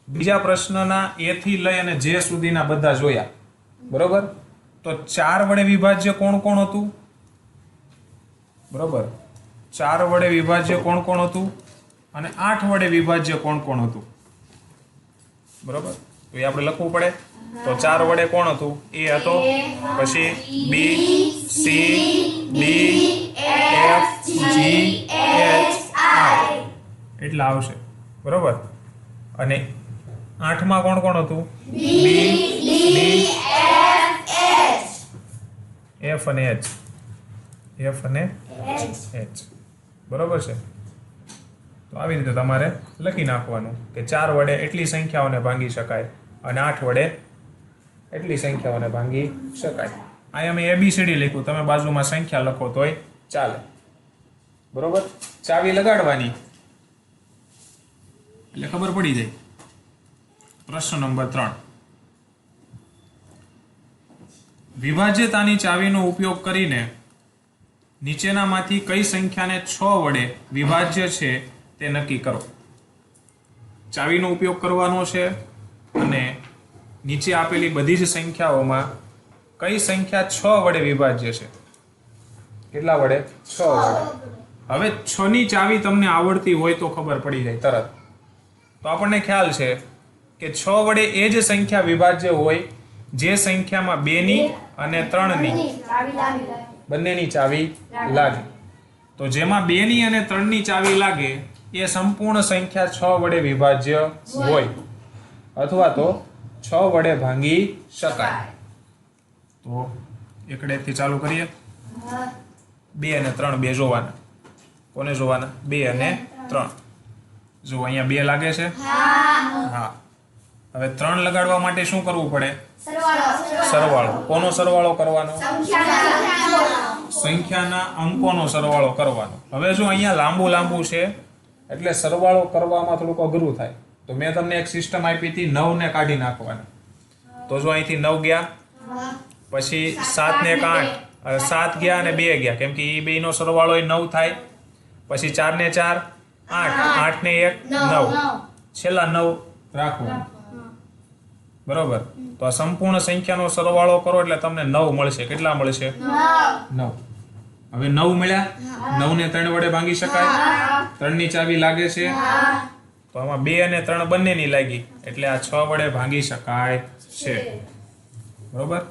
બીજા પ્રશ્નના a થી લઈ અને j સુધીના બધા જોયા બરોબર તો 4 વડે વિભાજ્ય કોણ કોણ હતું બરોબર 4 વડે વિભાજ્ય કોણ કોણ હતું અને 8 વડે વિભાજ્ય કોણ કોણ હતું બરોબર તો એ આપણે લખવું પડે તો 4 વડે કોણ હતું એ હતો પછી b c d f g h i એટલા આવશે બરોબર અને 8 માં કોણ કોણ હતું b d f અને h બરોબર છે તો આવી રીતે તમારે લખી નાખવાનું કે 4 વડે એટલી સંખ્યાઓને ભાંગી શકાય અને 8 વડે એટલી સંખ્યાઓને ભાંગી શકાય અહીંયા મેં ABCD લખ્યું તમે બાજુમાં સંખ્યા લખો તોય ચાલે બરોબર ચાવી લગાડવાની એટલે ખબર પડી જાય પ્રશ્ન નંબર 3 વિભાજ્યતાની ચાવીનો ઉપયોગ કરીને નીચેનામાંથી કઈ સંખ્યાને 6 વડે વિભાજ્ય છે તે નક્કી કરો ચાવીનો ઉપયોગ કરવાનો છે અને નીચે આપેલી બધી જ સંખ્યાઓમાં કઈ સંખ્યા 6 વડે વિભાજ્ય છે? કેટલા વડે? 6 વડે. હવે 6 ની ચાવી તમને આવડતી હોય તો ખબર પડી જાય તરત. તો આપણને ખ્યાલ છે કે 6 વડે એ જ સંખ્યા વિભાજ્ય હોય જે સંખ્યામાં 2 ની અને 3 ની બંનેની ચાવી લાગે. તો જેમાં 2 ની અને 3 ની ચાવી લાગે એ સંપૂર્ણ સંખ્યા 6 વડે વિભાજ્ય હોય અથવા તો 6 વડે ભાંગી શકાય. તો એકડેથી ચાલુ કરીએ. 2 અને 3 બે જોવાના. કોને જોવાના? 2 અને 3. જો અહીંયા 2 લાગે છે. હા. હવે 3 લગાડવા માટે શું કરવું પડે? સરવાળો. કોનો સરવાળો કરવાનો? સંખ્યાના અંકોનો સરવાળો કરવાનો. હવે જો અહીંયા લાંબુ છે એટલે સરવાળો કરવામાં થોડુંક અઘરું થાય. તો મેં તમને એક સિસ્ટમ આપી હતી 9 ને કાઢી નાખવાના. તો જો અહીંથી 9 ગયા, પછી 7 ને 8, 7 ગયા અને 2 ગયા, કેમ કે એ બેનો સરવાળો 9 થાય. પછી 4 ને 4 8, 8 ને 1 9, છેલ્લા 9 રાખવાનું. બરોબર. તો આ સંપૂર્ણ સંખ્યાનો સરવાળો કરો એટલે તમને 9 મળશે. કેટલા મળશે? 9. હવે 9 મળ્યા. 9 ને 3 વડે ભાંગી શકાય. 3 ની ચાવી લાગે છે. તો આમાં 2 અને 3 બંનેની લાગી એટલે આ 6 વડે ભાંગી શકાય છે. બરોબર.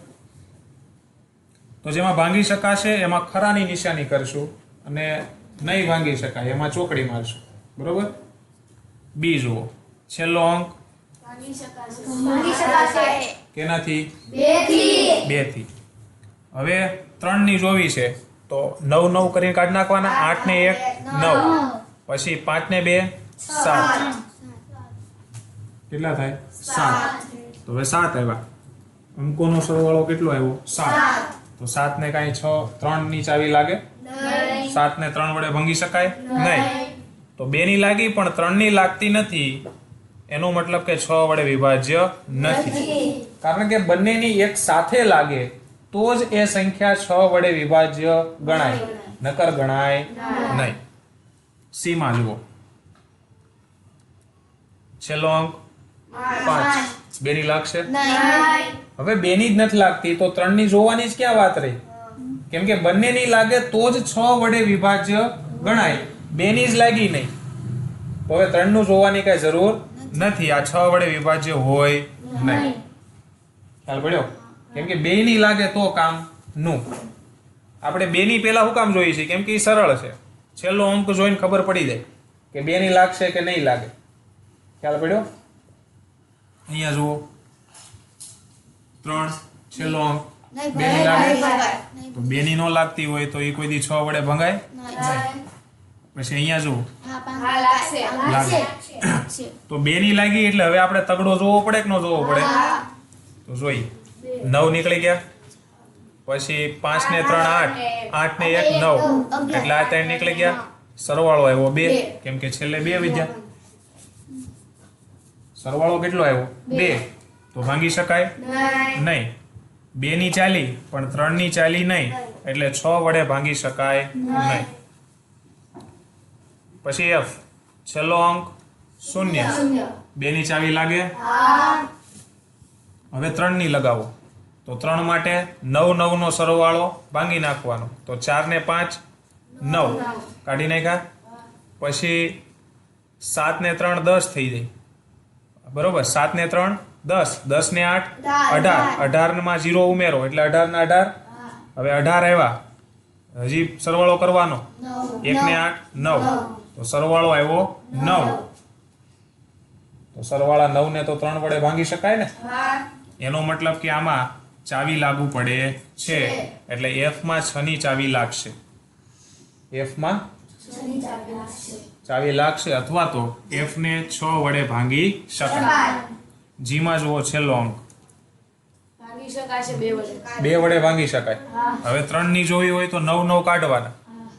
તો જેમાં ભાંગી શકાશે એમાં ખરાની નિશાની કરશું અને નહીં ભાંગી શકાય એમાં ચોકડી મારશું. બરોબર. બી જુઓ. છેલ્લો અંક કેનાથી? 2 થી. હવે 3 ની જોવી છે તો 9 9 કરીને કાઢી નાખવાના. 8 ને 1 9, પછી 5 ને 2 7. કેટલા થાય? 7. તો હવે 7 આવ્યા. અંકોનો સરવાળો કેટલો આવ્યો? 7. તો 7 ને કાંઈ 3 ની ચાવી લાગે? 7 ને 3 વડે ભાંગી શકાય નહીં. તો 2 ની લાગી પણ 3 ની લાગતી નથી. એનો મતલબ કે 6 વડે વિભાજ્ય નથી. કારણ કે બંનેની એક સાથે લાગે તો જ એ સંખ્યા 6 વડે વિભાજ્ય ગણાય, નકર ગણાય નહીં. સી માં જુઓ. છેલ્લો અંક 5. 2 ની લાગશે? હવે 2 ની જ નથી લાગતી તો 3 ની જોવાની જ ક્યાં વાત રહી? કેમ કે બંનેની લાગે તો જ 6 વડે વિભાજ્ય ગણાય. 2 ની જ લાગી નહીં તો હવે 3 નું જોવાની કઈ જરૂર નથી. આ 6 વડે વિભાજ્ય હોય નહીં. ખ્યાલ પડ્યો? કેમ કે 2 ની લાગે તો કામ નું. આપણે 2 ની પહેલા શું કામ જોઈએ છે? કેમ કે એ સરળ છે. છેલ્લો અંક જોઈને ખબર પડી જાય કે 2 ની લાગશે કે નહીં લાગે. ખ્યાલ પડ્યો? અહીંયા જુઓ. 3 છેલ્લો અંક 2 ની લાગે તો 2 ની ન લાગતી હોય તો એ કોઈ દી 6 વડે ભંગાય નહીં. પછી અહીંયા જુઓ. લાગે તો 2 ની લાગી એટલે હવે આપણે તગડો જોવો પડે કે ન જોવો પડે? તો જોઈ. 9 નીકળી ગયા. પછી 5 ને 3 8, 8 ને 1 9 એટલે આ 3 નીકળી ગયા. સરવાળો આવ્યો 2 કેમ કે છેલ્લે 2 વિદ્યા. સરવાળો કેટલો આવ્યો? 2. તો ભાંગી શકાય નહીં. 2 ની ચાલી પણ 3 ની ચાલી નહીં એટલે 6 વડે ભાંગી શકાય નહીં. પછી F. છેલ્લો અંક 0. 2 ની ચાવી લાગે? હવે 3 ની લગાવો તો 3 માટે 9 9 નો સરવાળો ભાંગી નાખવાનો. તો 4 ને 5 9 કાઢી નાખ્યા. પછી 7 ને 3 10 થઈ જાય. બરોબર. 7 ને 3 10, 10 ને 8 18, 18 માં 0 ઉમેરો એટલે 18 ના 18. હવે 18 આવ્યા. હજી સરવાળો કરવાનો. 1 ને 8 9 તો સરવાળો આવ્યો 9. તો સરવાળા 9 ને તો 3 વડે ભાંગી શકાય ને. એનો મતલબ કે આમાં ચાવી લાગુ પડે છે એટલે F માં 6 ની ચાવી લાગશે. F માં ચાવી લાગશે અથવા તો F ને 6 વડે ભાંગી શકાય. જી માં જુઓ. છેલ્લો અંક 2 વડે ભાંગી શકાય. હવે 3 ની જોવી હોય તો 9 9 કાઢવાના.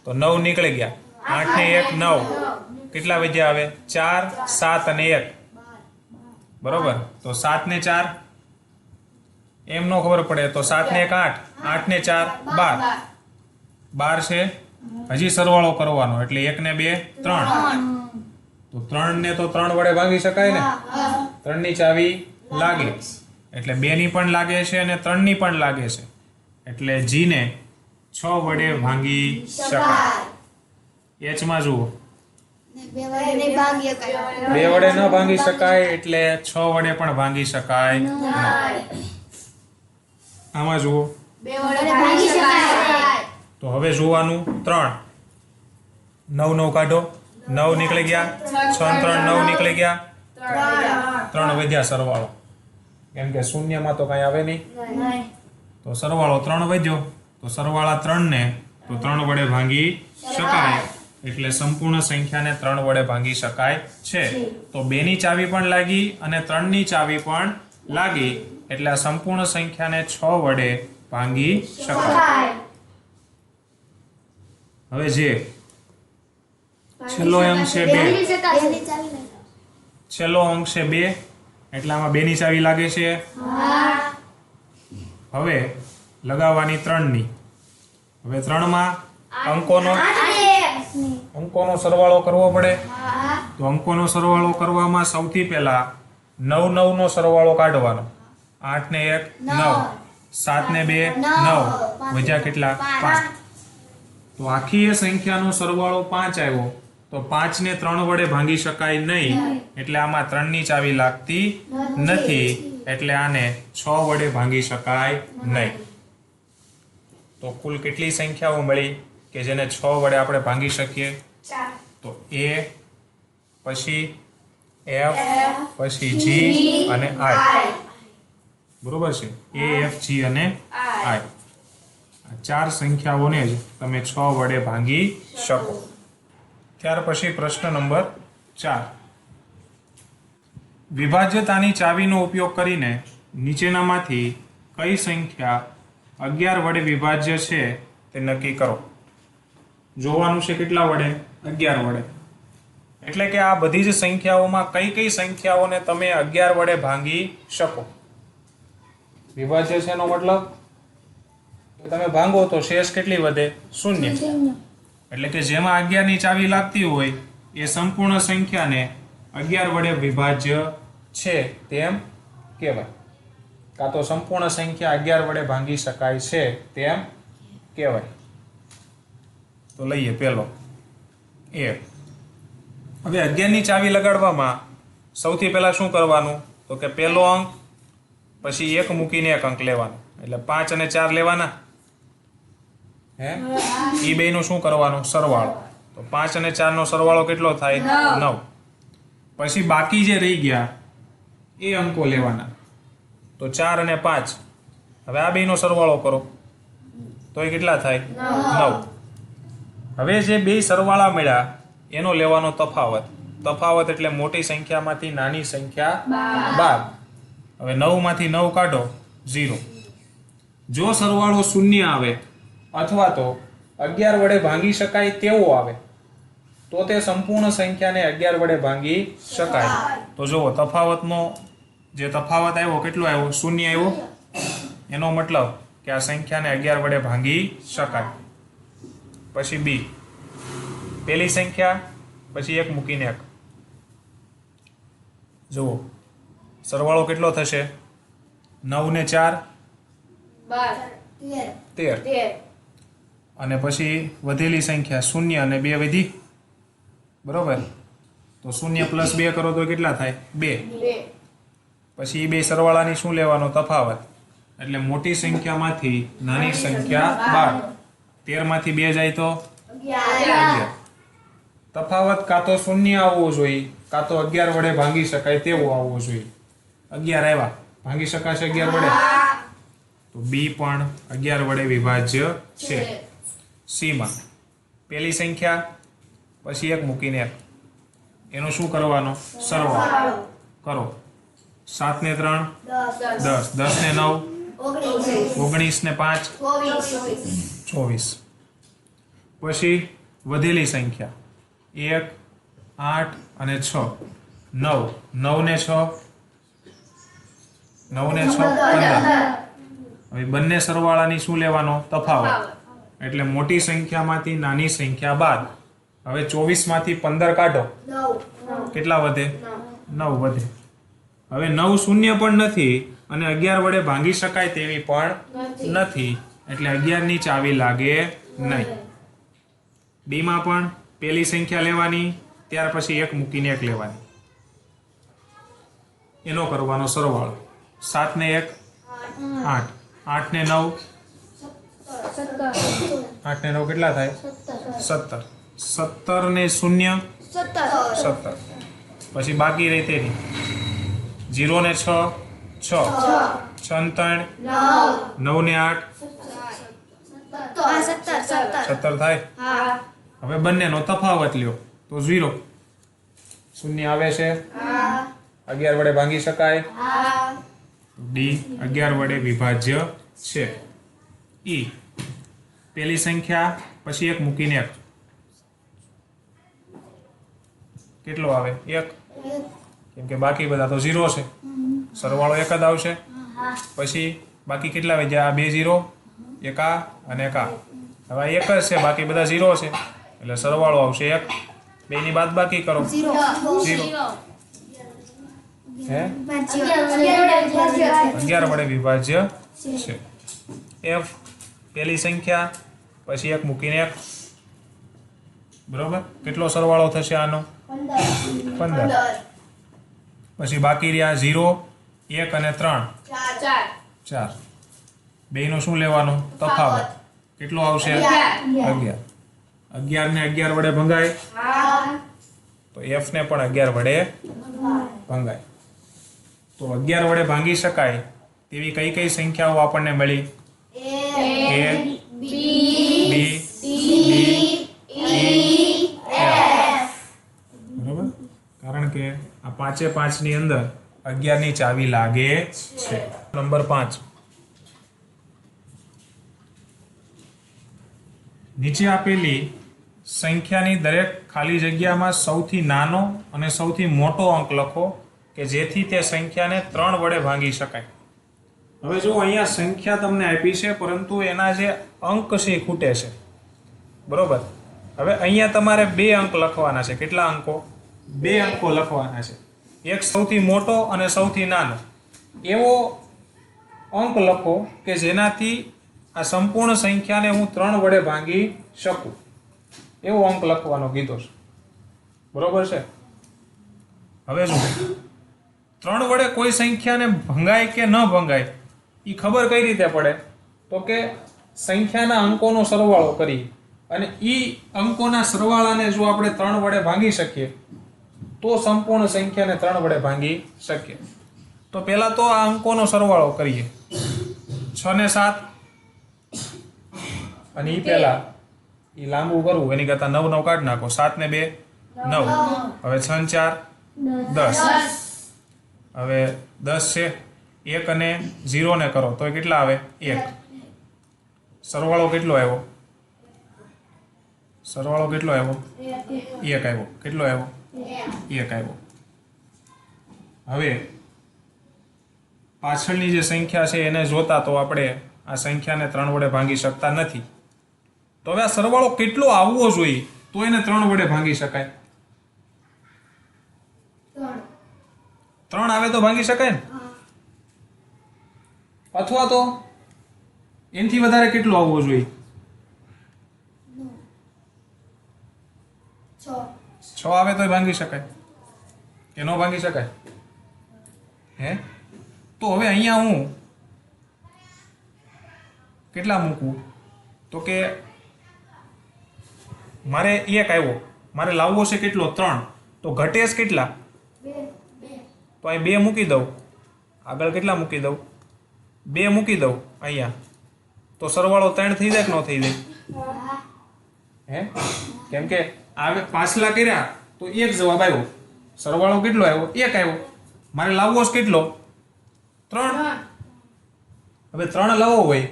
તો 9 નીકળી ગયા. 8 ને 1 9 કેટલા વધ્યા? હવે 4 7 અને 1. બરોબર. તો 7 ને 4 એમ નો ખબર પડે તો 7 ને 1 8, 8 ને 4 12. 12 છે. હજી સરવાળો કરવાનો એટલે 1 ને 2 3. તો 3 ને તો 3 વડે ભાગી શકાય ને 3 ની ચાવી લાગે એટલે 2 ની પણ લાગે છે અને 3 ની પણ લાગે છે એટલે જી ને 6 વડે ભાંગી શકાય. એચ માં જુઓ 2 વડે ન ભાંગી શકાય એટલે 6 વડે પણ ભાંગી શકાય નહીં. આમાં જુઓ તો હવે જોવાનું 3 9 9 કાઢો 9 નીકળી ગયા 6 3 9 નીકળી ગયા 3 વધ્યા સરવાળો કેમ કે શૂન્યમાં તો કઈ આવે નહીં તો સરવાળો 3 વધ્યો તો સરવાળા 3 ને તો 3 વડે ભાંગી શકાય એટલે સંપૂર્ણ સંખ્યાને 3 વડે ભાંગી શકાય છે. તો 2 ની ચાવી પણ લાગી અને 3 ની ચાવી પણ લાગી એટલે આ સંપૂર્ણ સંખ્યાને 6 વડે ભાંગી શકાય. હવે જે છેલ્લો અંક છે 2 છેલ્લો અંક છે 2 એટલે આમાં 2 ની ચાવી લાગે છે. હવે લગાવવાની 3 ની. હવે 3 માં અંકોનો સરવાળો કરવો પડે તો અંકોનો સરવાળો કરવામાં સૌથી પહેલા 9 9 નો સરવાળો કાઢવાનો 8 ને 1 9 7 ને 2 9 વધ્યા કેટલા 5 તો આખી એ સંખ્યાનો સરવાળો 5 આવ્યો તો 5 ને 3 વડે ભાંગી શકાય નહીં એટલે આમાં 3 ની ચાવી લાગતી નથી એટલે આને 6 વડે ભાંગી શકાય નહીં. તો કુલ કેટલી સંખ્યાઓ મળી કે જેને 6 વડે આપણે ભાંગી શકીએ? તો A પછી F પછી G અને I. બરોબર છે? A F G અને I. આ 4 સંખ્યાઓને જ તમે 6 વડે ભાંગી શકો. ત્યાર પછી પ્રશ્ન નંબર 4. વિભાજ્યતાની ચાવીનો ઉપયોગ કરીને નીચેનામાંથી કઈ સંખ્યા 11 વડે વિભાજ્ય છે તે નક્કી કરો. જોવાનું છે કેટલા વડે? 11 વડે. એટલે કે આ બધી જ સંખ્યાઓમાં કઈ કઈ સંખ્યાઓને તમે 11 વડે ભાંગી શકો. વિભાજ્ય છે એનો મતલબ તમે ભાંગો તો શેષ કેટલી વધે? 0. એટલે કે જેમાં 11 ની ચાવી લાગતી હોય એ સંપૂર્ણ સંખ્યાને 11 વડે વિભાજ્ય છે તેમ કહેવાય. કાં તો સંપૂર્ણ સંખ્યા 11 વડે ભાંગી શકાય છે તેમ કહેવાય. તો લઈએ પહેલો A. હવે 11 ની ચાવી લગાડવામાં સૌથી પહેલા શું કરવાનું? તો કે પહેલો અંક પછી 1 મૂકીને 1 અંક લેવાનો એટલે 5 અને 4 લેવાના. એ બેયનો શું કરવાનો? સરવાળો. તો 5 અને 4 નો સરવાળો કેટલો થાય? 9. પછી બાકી જે રહી ગયા એ અંકો લેવાના. તો 4 અને 5. હવે આ બેયનો સરવાળો કરો તો એ કેટલા થાય? 9. હવે જે બે સરવાળા મળ્યા એનો લેવાનો તફાવત. તફાવત એટલે મોટી સંખ્યામાંથી નાની સંખ્યા બાદ. હવે 9 માંથી 9 કાઢો 0. જો સરવાળો 0 આવે અથવા તો 11 વડે ભાંગી શકાય તેવો આવે તો તે સંપૂર્ણ સંખ્યાને 11 વડે ભાંગી શકાય. તો જુઓ તફાવતનો જે તફાવત આવ્યો કેટલો આવ્યો? 0 આવ્યો. એનો મતલબ કે આ સંખ્યાને 11 વડે ભાંગી શકાય. પછી B. પહેલી સંખ્યા પછી 1 મૂકીને 1. જુઓ સરવાળો કેટલો થશે? 9 ને 4 13. અને પછી વધેલી સંખ્યા 0 અને 2 વધી. બરોબર? તો 0 + 2 કરો તો કેટલા થાય? 2. પછી એ બે સરવાળાની શું લેવાનો? તફાવત. એટલે મોટી સંખ્યામાંથી નાની સંખ્યા બાદ. 13 માંથી 2 જાય તો 11. તફાવત કાં તો 0 આવવો જોઈએ કાં તો 11 વડે ભાંગી શકાય તેવો આવવો જોઈએ. 11 આવ્યા, ભાંગી શકાશે 11 વડે? તો B પણ 11 વડે વિભાજ્ય છે. C માં પહેલી સંખ્યા પછી 1 મૂકીને 1. એનો શું કરવાનો? સરવાળો કરો. 7 ને 3 10. 10 ને 9 19 ને 5 24. પછી વધેલી સંખ્યા 1 8 અને 6 9. 9 ને 6 9 ને 6 15. હવે બંને સરવાળાની શું લેવાનો? તફાવત. એટલે મોટી સંખ્યામાંથી નાની સંખ્યા બાદ. હવે 24 માંથી 15 કાઢો કેટલા વધે 9 વધે. હવે 9 શૂન્ય પણ નથી અને 11 વડે ભાંગી શકાય તેવી પણ નથી, એટલે 11 ની ચાવી લાગે નહીં. બી માં પણ પેલી સંખ્યા લેવાની, ત્યાર પછી 1 મૂકીને 1 લેવાની, એનો કરવાનો સરવાળો. 7 ને 1 8, 8 ને 9 8 ને 9 કેટલા થાય 17, 17 ને 0 17, પછી બાકી રહી તેની 0 ને 6 6, 6 ને 3 9 ને 8 17 થાય. હવે બંનેનો તફાવત લ્યો તો 0 શૂન્ય આવે છે. 11 વડે ભાંગી શકાય, ડી 11 વડે વિભાજ્ય છે. ઈ પેલી સંખ્યા પછી 1 મૂકીને 1 કેટલો આવે 1, કેમ કે બાકી બધા તો 0 છે, સરવાળો 1 જ આવશે. પછી બાકી કેટલા વધ્યા 2 0, 1 આ અને 1 આ. હવે 1 જ છે, બાકી બધા 0 છે, એટલે સરવાળો આવશે 1. બેની બાદ બાકી કરો 0. હે 11 વડે વિભાજ્ય છે. એફ પેલી સંખ્યા પછી 1 મૂકીને 1 બરોબર. કેટલો સરવાળો થશે આનો 15. પછી બાકી રહ્યા 0 1 અને 3 4. બેયનો શું લેવાનો તફાવત કેટલો આવશે 11. 11 ને 11 વડે ભંગાય તો એફ ને પણ 11 વડે ભંગાય. તો 11 વડે ભાંગી શકાય તેવી કઈ કઈ સંખ્યાઓ આપણને મળી a b d e f. બરોબર, કારણ કે આ 5 એ 5 ની અંદર 11 ની ચાવી લાગે છે. નંબર 5, નીચે આપેલી સંખ્યાની દરેક ખાલી જગ્યામાં સૌથી નાનો અને સૌથી મોટો અંક લખો કે જેથી તે સંખ્યાને 3 વડે ભાંગી શકાય. હવે જો અહીંયા સંખ્યા તમને આપી છે, પરંતુ એના જે અંક છે એ ખૂટે છે. બરોબર, હવે અહીંયા તમારે 2 અંક લખવાના છે. કેટલા અંકો 2 અંકો લખવાના છે. એક સૌથી મોટો અને સૌથી નાનો એવો અંક લખો કે જેનાથી આ સંપૂર્ણ સંખ્યાને હું 3 વડે ભાંગી શકું, એવો અંક લખવાનો કીધો છે. બરોબર છે. હવે જો 3 વડે કોઈ સંખ્યાને ભંગાય કે ન ભંગાય એ ખબર કઈ રીતે પડે તો કે સંખ્યાના અંકોનો સરવાળો કરી અને એ અંકોના સરવાળાને જો આપણે 3 વડે ભાંગી શકીએ તો સંપૂર્ણ સંખ્યાને 3 વડે ભાંગી શકીએ. તો પહેલા તો આ અંકોનો સરવાળો કરીએ. 6 ને 7 અને એ પહેલા એ લાંબુ કરવું એની કરતા 9 9 કાઢી નાખો. 7 ને 2 9. હવે 6 ને 4 10. હવે 10 છે, 1 અને 0 ને કરો તો કેટલા આવે 1. સરવાળો કેટલો આવ્યો 1 આવ્યો. કેટલો આવ્યો 1 આવ્યો. હવે પાછળની જે સંખ્યા છે એને જોતા તો આપણે આ સંખ્યાને 3 વડે ભાંગી શકતા નથી. તો હવે આ સરવાળો કેટલો આવવો જોઈએ તો એને 3 વડે ભાંગી શકાય. 3 આવે તો ભાંગી શકાય ને, અથવા તો એનાથી વધારે કેટલો આવવો જોઈએ 6 આવે તો ભાંગી શકાય કે ન ભાંગી શકાય હે. તો હવે અહીંયા હું કેટલા મૂકવું તો કે મારે 1 આવ્યો, મારે લાવવો છે કેટલો 3, તો ઘટે છે કેટલા 2. તો અહીં 2 મૂકી દઉં, આગળ કેટલા મૂકી દઉં 2 મૂકી દઉં અહીંયા, તો સરવાળો 3 થઈ જાય કે ન થઈ જાય હે. કેમ કે આવે પાછલા કર્યા તો 1 જવાબ આવ્યો, સરવાળો કેટલો આવ્યો 1 આવ્યો, મારે લાવવો છે કેટલો 3. હવે 3 લાવવો હોય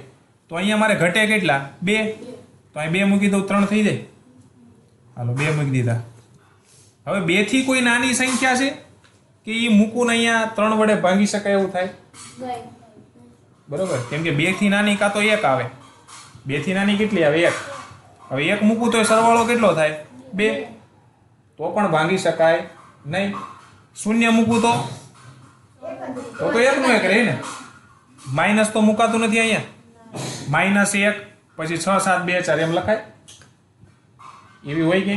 તો અહીંયા મારે ઘટે કેટલા 2, તો અહીં 2 મૂકી દઉં 3 થઈ જાય. હાલો 2 મૂકી દીધા. હવે 2 થી કોઈ નાની સંખ્યા છે કે એ મૂકું ને અહીંયા 3 વડે ભાંગી શકાય એવું થાય બરોબર. કેમ કે 2 થી નાની કાં તો 1 આવે. 2 થી નાની કેટલી આવે 1. હવે 1 મૂકું તો સરવાળો કેટલો થાય 2 તો પણ ભાંગી શકાય નહીં. શૂન્ય મૂકું તો એકનું એક રહે ને. માઇનસ તો મુકાતું નથી અહીંયા. -1 પછી 6 7 2 4 એમ લખાય. એવી હોય કે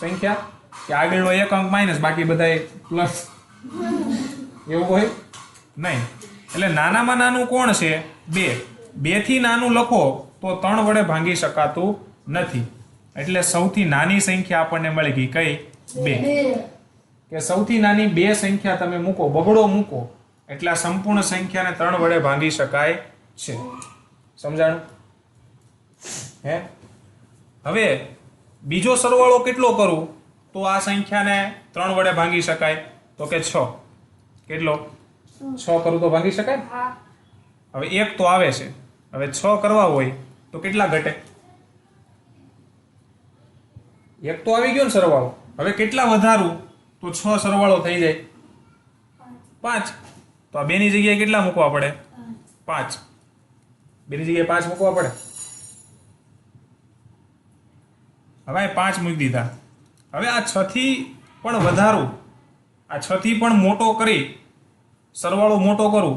સંખ્યા કે આગળનો એક અંક માઇનસ બાકી બધા પ્લસ એવું હોય નહીં. એટલે નાનામાં નાનું કોણ છે? 2. 2 થી નાનું લખો તો 3 વડે ભાંગી શકાતું નથી. એટલે સૌથી નાની સંખ્યા આપણને મળી ગઈ કઈ? 2. કે સૌથી નાની 2 સંખ્યા તમે મૂકો, બગડો મૂકો એટલે આ સંપૂર્ણ સંખ્યાને 3 વડે ભાંગી શકાય છે. સમજાણું? હે? હવે બીજો સરવાળો કેટલો કરું તો આ સંખ્યાને 3 વડે ભાંગી શકાય? તો કે 6. કેટલો? 6 કરું તો ભાંગી શકાય? હવે 1 તો આવે છે. હવે 6 કરવા હોય તો કેટલા ઘટે? 1 તો આવી ગયો ને સરવાળો. હવે કેટલા વધારું તો 6 સરવાળો થઈ જાય? 5. તો આ 2 ની જગ્યાએ કેટલા મૂકવા પડે? 5. 2 ની જગ્યાએ 5 મૂકવા પડે. હવે 5 મૂકી દીધા. હવે આ 6 થી પણ વધારું, આ 6 થી પણ મોટો કરી સરવાળો મોટો કરું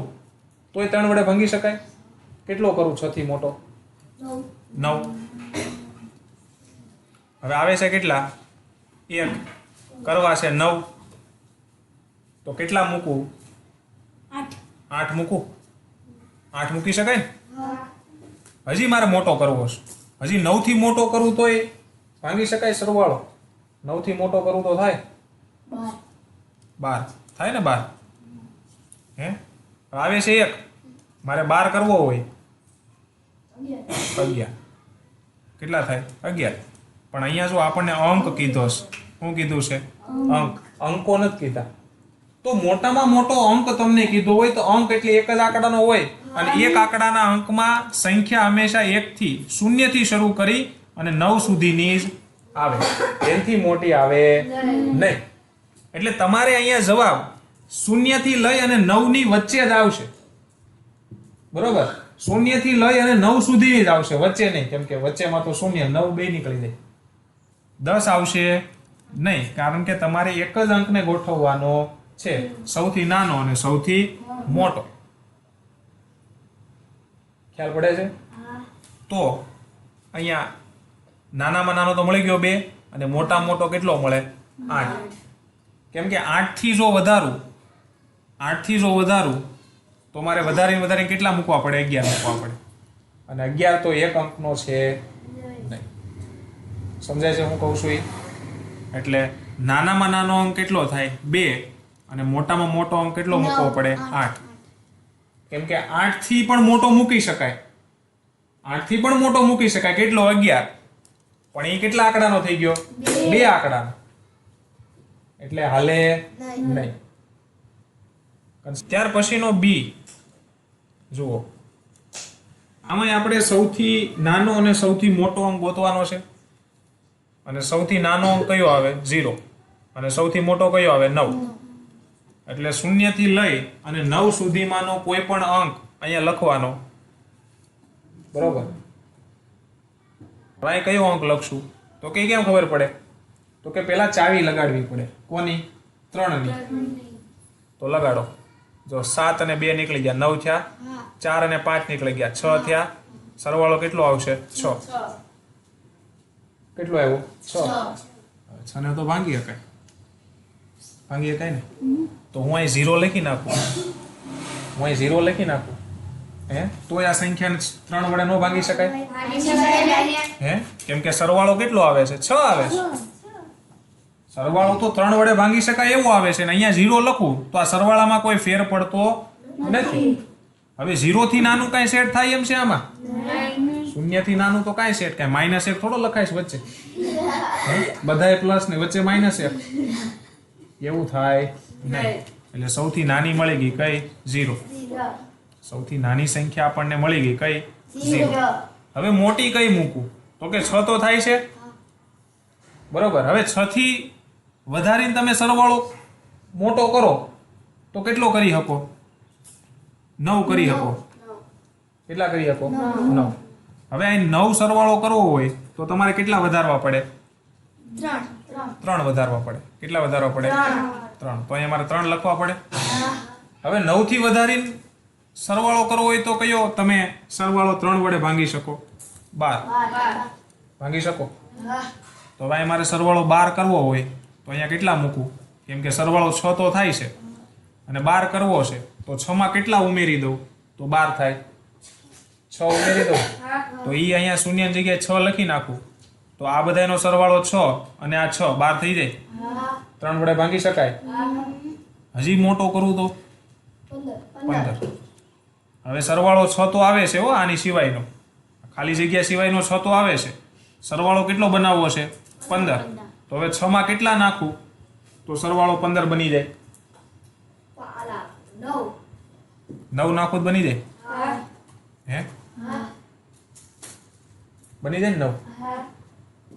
તોય 3 વડે ભાંગી શકાય? કેટલો કરું 6 થી મોટો? 9. હવે આવે છે કેટલા? 1 કરવા છે 9 તો કેટલા મૂકું? 8 મૂકું. 8 મૂકી શકાય ને? હજી મારે મોટો કરવો છે. હજી 9 થી મોટો કરું તોય ભાંગી શકાય સરવાળો? 9 થી મોટો કરું તો થાય 12. થાય ને 12? હે? આવે છે 1, મારે 12 કરવો હોય 11. કેટલા થાય? 11. પણ અહીંયા જો આપણને અંક કીધો છે. શું કીધું છે? અંક. અંકો નથી કીધા. તો મોટામાં મોટો અંક તમને કીધો હોય તો અંક એટલે એક જ આંકડાનો હોય અને એક આંકડાના અંકમાં સંખ્યા હંમેશા 1 થી 0 થી શરૂ કરી અને 9 સુધીની જ આવે. એનાથી મોટી આવે નહીં. એટલે તમારે અહીંયા જવાબ 0 થી લઈ અને 9 ની વચ્ચે જ આવશે. બરોબર? 0 થી લઈ અને 9 સુધી જ આવશે, વચ્ચે નહીં. કેમ કે વચ્ચેમાં તો 0 9 બે નીકળી જાય. 10 આવશે નહીં, કારણ કે તમારે એક જ અંકને ગોઠવવાનો છે, સૌથી નાનો અને સૌથી મોટો. ખ્યાલ પડે છે? તો અહીંયા નાનામાં નાનો તો મળી ગયો 2 અને મોટામાં મોટો કેટલો મળે? 8. કેમ કે 8 થી જો વધારું તો મારે વધારીને કેટલા મૂકવા પડે? 11 મૂકવા પડે. અને 11 તો એક અંકનો છે નહીં. સમજાય છે હું કહું છું? એટલે નાનામાં નાનો અંક કેટલો થાય? 2 અને મોટામાં મોટો અંક કેટલો મૂકવો પડે? 8. કેમ કે 8 થી પણ મોટો મૂકી શકાય. 8 થી પણ મોટો મૂકી શકાય. કેટલો? 11. પણ એ કેટલા આંકડાનો થઈ ગયો? 2 આંકડાનો. એટલે હાલે નહીં. ત્યાર પછીનો B જુઓ. આમાં આપણે સૌથી નાનો અને સૌથી મોટો અંક ગોતવાનો છે. અને સૌથી નાનો અંક કયો આવે? 0. અને સૌથી મોટો કયો આવે? 9. એટલે 0 થી લઈ અને 9 સુધીમાંનો કોઈ પણ અંક અહીંયા લખવાનો. બરોબર? હવે કયો અંક લખશું તો કે કેમ ખબર પડે? તો કે પહેલા ચાવી લગાડવી પડે. કોની? 3 ની. તો લગાડો. જો 7 અને 2 નીકળી ગયા, 9 થયા. 4 અને 5 નીકળી ગયા, 6 થયા. સરવાળો કેટલો આવશે? 6. કેટલો આવ્યો? 6. 6 ને તો ભાંગી શકાય. ભાંગી શકાય ને? તો હું અહીં 0 લખી નાખું. હે? તો આ સંખ્યાને 3 વડે ન ભાંગી શકાય? હે? કેમ કે સરવાળો કેટલો આવે છે? 6 આવે છે. સરવાળો તો 3 વડે ભાંગી શકાય એવો આવે છે ને અહીંયા 0 લખું તો આ સરવાળામાં કોઈ ફેર પડતો નથી. હવે 0 થી નાનું કાંઈ સેટ થાય એમ છે આમાં? 0 થી નાનું તો કાંઈ સેટ, કાંઈ -1 થોડો લખાય છે વચ્ચે. બધાય પ્લસ ને વચ્ચે -1 એવું થાય નહીં. એટલે સૌથી નાની મળી ગઈ કઈ? 0. સૌથી નાની સંખ્યા આપણને મળી ગઈ કઈ? 0. હવે મોટી કઈ મૂકું તો કે 6 તો થાય છે. બરોબર? હવે 6 થી વધારીને તમે સરવાળો મોટો કરો તો કેટલો કરી શકો? 9 કરી શકો. કેટલા કરી શકો? 9. હવે અહીં 9 સરવાળો કરવો હોય તો તમારે કેટલા વધારવા પડે? 3 વધારવા પડે. કેટલા વધારવા પડે? 3. તો અહીંયા મારે 3 લખવા પડે. હવે 9 થી વધારીને સરવાળો કરવો હોય તો કયો તમે સરવાળો 3 વડે ભાંગી શકો? 12 ભાંગી શકો. તો હવે મારે સરવાળો 12 કરવો હોય તો અહીંયા કેટલા મૂકવું? કેમ કે સરવાળો 6 તો થાય છે અને 12 કરવો છે તો 6 માં કેટલા ઉમેરી દઉં તો 12 થાય? 6 ઉમેરી દઉં તો ઈ અહીંયા શૂન્યની જગ્યાએ 6 લખી નાખું તો આ બધાનો સરવાળો 6 અને આ 6 12 થઈ જાય. 3 વડે ભાંગી શકાય. હજી મોટો કરું તો 15. હવે સરવાળો 6 તો આવે છે હો, આની સિવાયનો ખાલી જગ્યા સિવાયનો 6 તો આવે છે. સરવાળો કેટલો બનાવવો છે? 15. તો હવે 6 માં કેટલા નાખું તો સરવાળો 15 બની જાય? 9 નાખું તો બની જાય? હે બની જાય ને 9?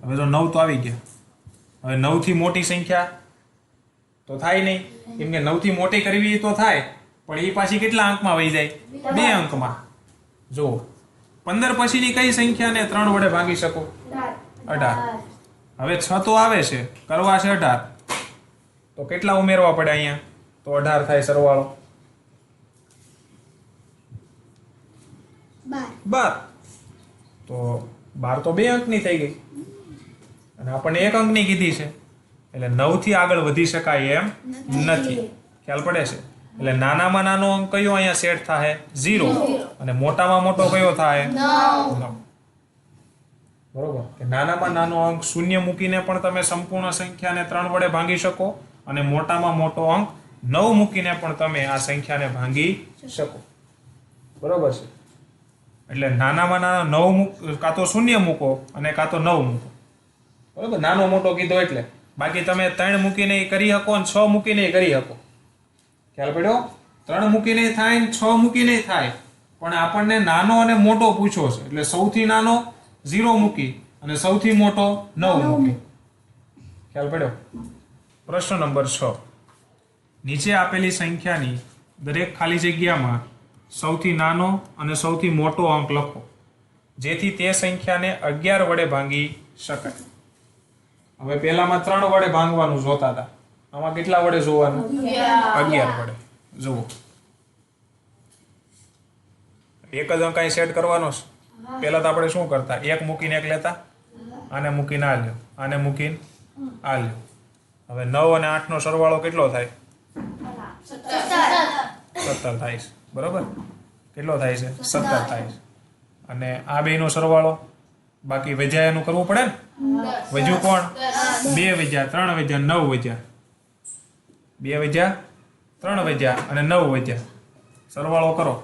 હવે તો 9 તો આવી ગયા. હવે 9 થી મોટી સંખ્યા તો થાય નહીં, કેમ કે 9 થી મોટી કરવી તો થાય પણ એ પાછી કેટલા અંકમાં વહી જાય? 2 અંકમાં. જો 15 પછીની કઈ સંખ્યાને 3 વડે ભાગી શકો? 18. હવે 6 તો આવે છે, કરવા છે 18 તો કેટલા ઉમેરવા પડે અહીંયા? તો 18 થાય સરવાળો 12. તો 12 તો 2 અંકની થઈ ગઈ અને આપણને 1 અંકની કીધી છે એટલે 9 થી આગળ વધી શકાય એમ નથી. ખ્યાલ પડે છે? એટલે નાનામાં નાનો અંક કયો અહીંયા સેટ થાય? 0. અને મોટામાં મોટો કયો થાય? 9. બરોબર કે નાનામાં નાનો અંક 0 મૂકીને પણ તમે સંપૂર્ણ સંખ્યાને 3 વડે ભાંગી શકો અને મોટામાં મોટો અંક 9 મૂકીને પણ તમે આ સંખ્યાને ભાંગી શકો. બરોબર છે? એટલે નાનામાં નાનો 9 કાં તો 0 મૂકો અને કાં તો 9 મૂકો. બરોબર? નાનો મોટો કીધો એટલે. બાકી તમે 3 મૂકીને કરી શકો અને 6 મૂકીને કરી શકો. ખ્યાલ પડ્યો? 3 મૂકીને થાય ને 6 મૂકીને થાય પણ આપણને નાનો અને મોટો પૂછ્યો છે એટલે સૌથી નાનો 0 મૂકી અને સૌથી મોટો 9 મૂકી. ખ્યાલ પડ્યો? પ્રશ્ન નંબર 6. નીચે આપેલી સંખ્યાની દરેક ખાલી જગ્યામાં સૌથી નાનો અને સૌથી મોટો અંક લખો જેથી તે સંખ્યાને 11 વડે ભાંગી શકાય. હવે પહેલામાં 3 વડે ભાંગવાનું જોતા હતા, આમાં કેટલા વડે જોવાનું? 11 વડે. જુઓ એક જ અંક અહીં સેટ કરવાનો છે. પહેલા તો આપણે શું કરતા? 1 મૂકીને 1 લેતા, આને મૂકીને આ લ્યો, આને મૂકીને આ લ્યો. હવે 9 અને 8 નો સરવાળો કેટલો થાય? 17 થાય છે. બરોબર? કેટલો થાય છે? 17 થાય છે. અને આ બેનો સરવાળો બાકી વધ્યા એનું કરવું પડે ને? વધ્યું કોણ? 2 વધ્યા, 3 વધ્યા, 9 વધ્યા. 2 વધ્યા, 3 વધ્યા અને 9 વધ્યા. સરવાળો કરો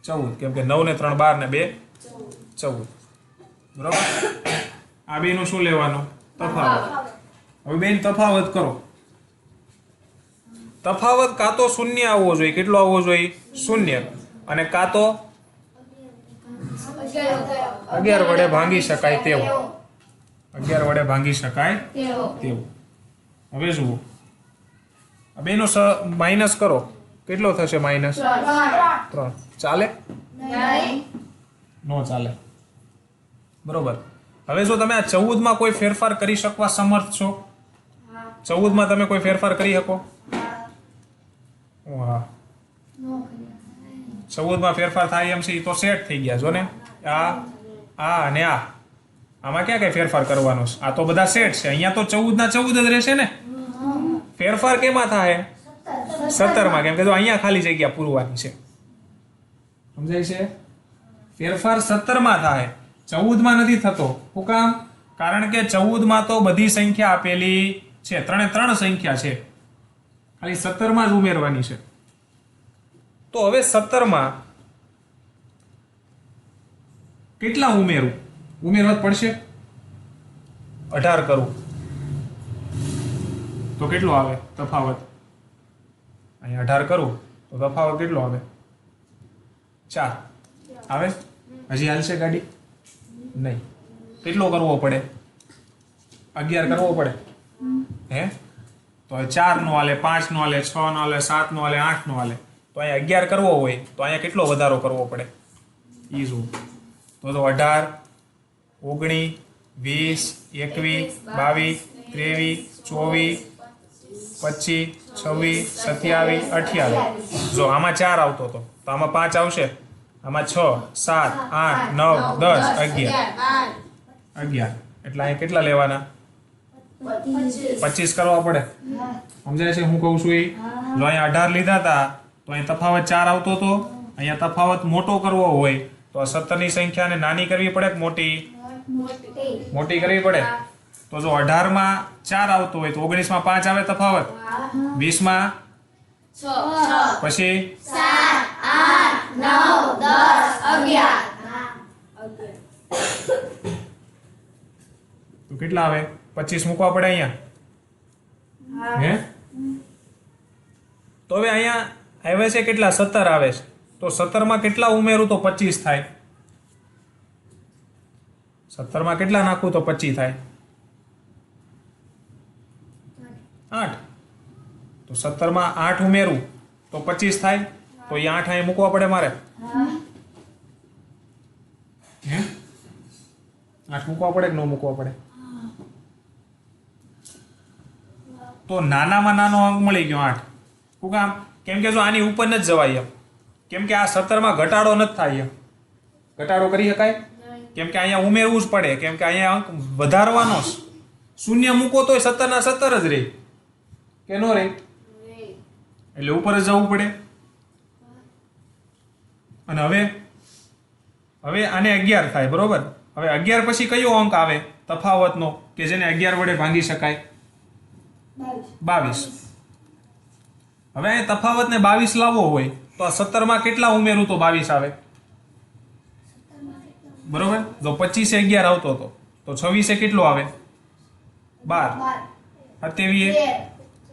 14. કેમ કે 9 ને 3 12 ને 2 14. બરોબર? આ બેનું શું લેવાનું? તફાવત. હવે બેન તફાવત કરો. તફાવત કાં તો 0 આવવો જોઈએ. કેટલો આવવો જોઈએ? 0. અને કાં તો 11 વડે ભાંગી શકાય તેવો. 11 વડે ભાંગી શકાય તેવું. હવે જુઓ આ બેનો માઇનસ કરો. કેટલો થશે માઇનસ? 3. ચાલે? નો ચાલે. બરોબર. હવે જો તમે આ 14 માં કોઈ ફેરફાર કરી શકવા સમર્થ છો? 14 માં તમે કોઈ ફેરફાર કરી શકો? હા. 14 માં ફેરફાર થાય એમ છે એ તો સેટ થઈ ગયા. જો ને આ અને આ આમાં ક્યાં કઈ ફેરફાર કરવાનો છે? આ તો બધા સેટ છે. અહીંયા તો 14 ના 14 જ રહેશે ને. ફેરફાર કેમાં થાય? 17 માં. કેમ કે જો અહીંયા ખાલી જગ્યા પૂરવાની છે. સમજાય છે? ફેરફાર 17 માં થાય, 14 માં નથી થતો. શું કામ? કારણ કે 14 માં તો બધી સંખ્યા આપેલી છે, 3 સંખ્યા છે, ખાલી 17 માં જ ઉમેરવાની છે. તો હવે 17 માં કેટલા ઉમેરું? ઉમેરવા જ પડશે. 18 કરું તો કેટલો આવે તફાવત? અહીંયા 18 કરું તો તફાવત કેટલો આવે? 4 આવે. હજી હાલશે ગાડી? નહીં. કેટલો કરવો પડે? 11 કરવો પડે. હે તો 4 નો હાલે, 5 નો હાલે, 6 નો હાલે, 7 નો હાલે, 8 નો હાલે. તો અહીંયા 11 કરવો હોય તો અહીંયા કેટલો વધારો કરવો પડે? ઈ જુઓ. તો 18, 19, 20 21 22 23 24 25 26 27 28 જો આમાં 4 આવતો હતો તો આમાં 5 આવશે, આમાં 6 7 8 9 10 11 એટલે અહીં કેટલા લેવાના? 25 કરવા પડે. સમજાય છે હું કહું છું એ? જો અહીંયા 18 લીધા હતા તો અહીં તફાવત 4 આવતો હતો, અહીંયા તફાવત મોટો કરવો હોય તો 17 ની સંખ્યાને નાની કરવી પડે કે મોટી? મોટી કરવી પડે. તો જો 18 માં 4 આવતો હોય તો 19 માં 5 આવે તફાવત, 20 માં 6 પછી 7 8 9 10 11 તો કેટલા આવે? 25 મૂકવા પડે અહીંયા. હે તો હવે અહીંયા આવે છે કેટલા? 17 આવે છે. તો 17 માં કેટલા ઉમેરું તો 25 થાય? 17 માં કેટલા નાખું તો 25 થાય? 8. તો 17 માં 8 ઉમેરું તો 25 થાય. તો એ 8 અહીં મૂકવા પડે મારે. હે 8 મૂકવા પડે કે ન મૂકવા પડે? તો નાનામાં નાનો અંક મળી ગયો 8. શું કામ? કેમ કે જો આની ઉપર નથી જવાય એમ, કેમ કે આ 17 માં ઘટાડો નથી થાય એમ. ઘટાડો કરી શકાય? કેમ કે અહીંયા ઉમેરવું જ પડે, કેમ કે અહીંયા અંક વધારવાનો. શૂન્ય મૂકો તોય 17 ના 17 જ રહે કે નો રહે? એટલે ઉપર જ જવું પડે. અને હવે આને 11 થાય, બરોબર? હવે 11 પછી કયો અંક આવે તફાવતનો કે જેને 11 વડે ભાંગી શકાય? 22. હવે અહીં તફાવતને 22 લાવવો હોય તો આ 17 માં કેટલા ઉમેરું તો 22 આવે? બરોબર? જો 25 એ 11 આવતો હતો તો 26 એ કેટલો આવે? 12 27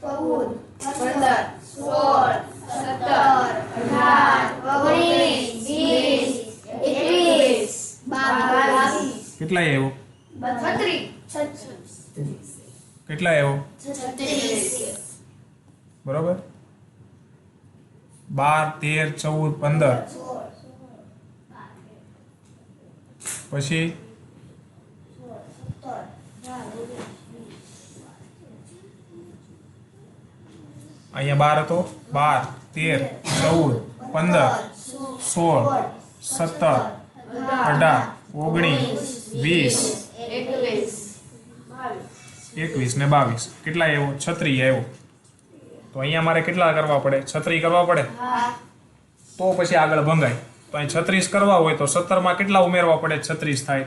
14 15 16 17 18 19 20 21 22 કેટલા આવ્યો? 36 કેટલા આવ્યો? 36 બરોબર? 12 13 14 15 પછી અહીંયા 12 હતો, 12 13 14 15 16 17 18 19 20 21 ને 22 કેટલા આવ્યો? 36 આવ્યો. તો અહીંયા મારે કેટલા કરવા પડે? 36 કરવા પડે. તો પછી આગળ ભંગાય. તો અહીં 36 કરવા હોય તો 17 માં કેટલા ઉમેરવા પડે? 36 થાય.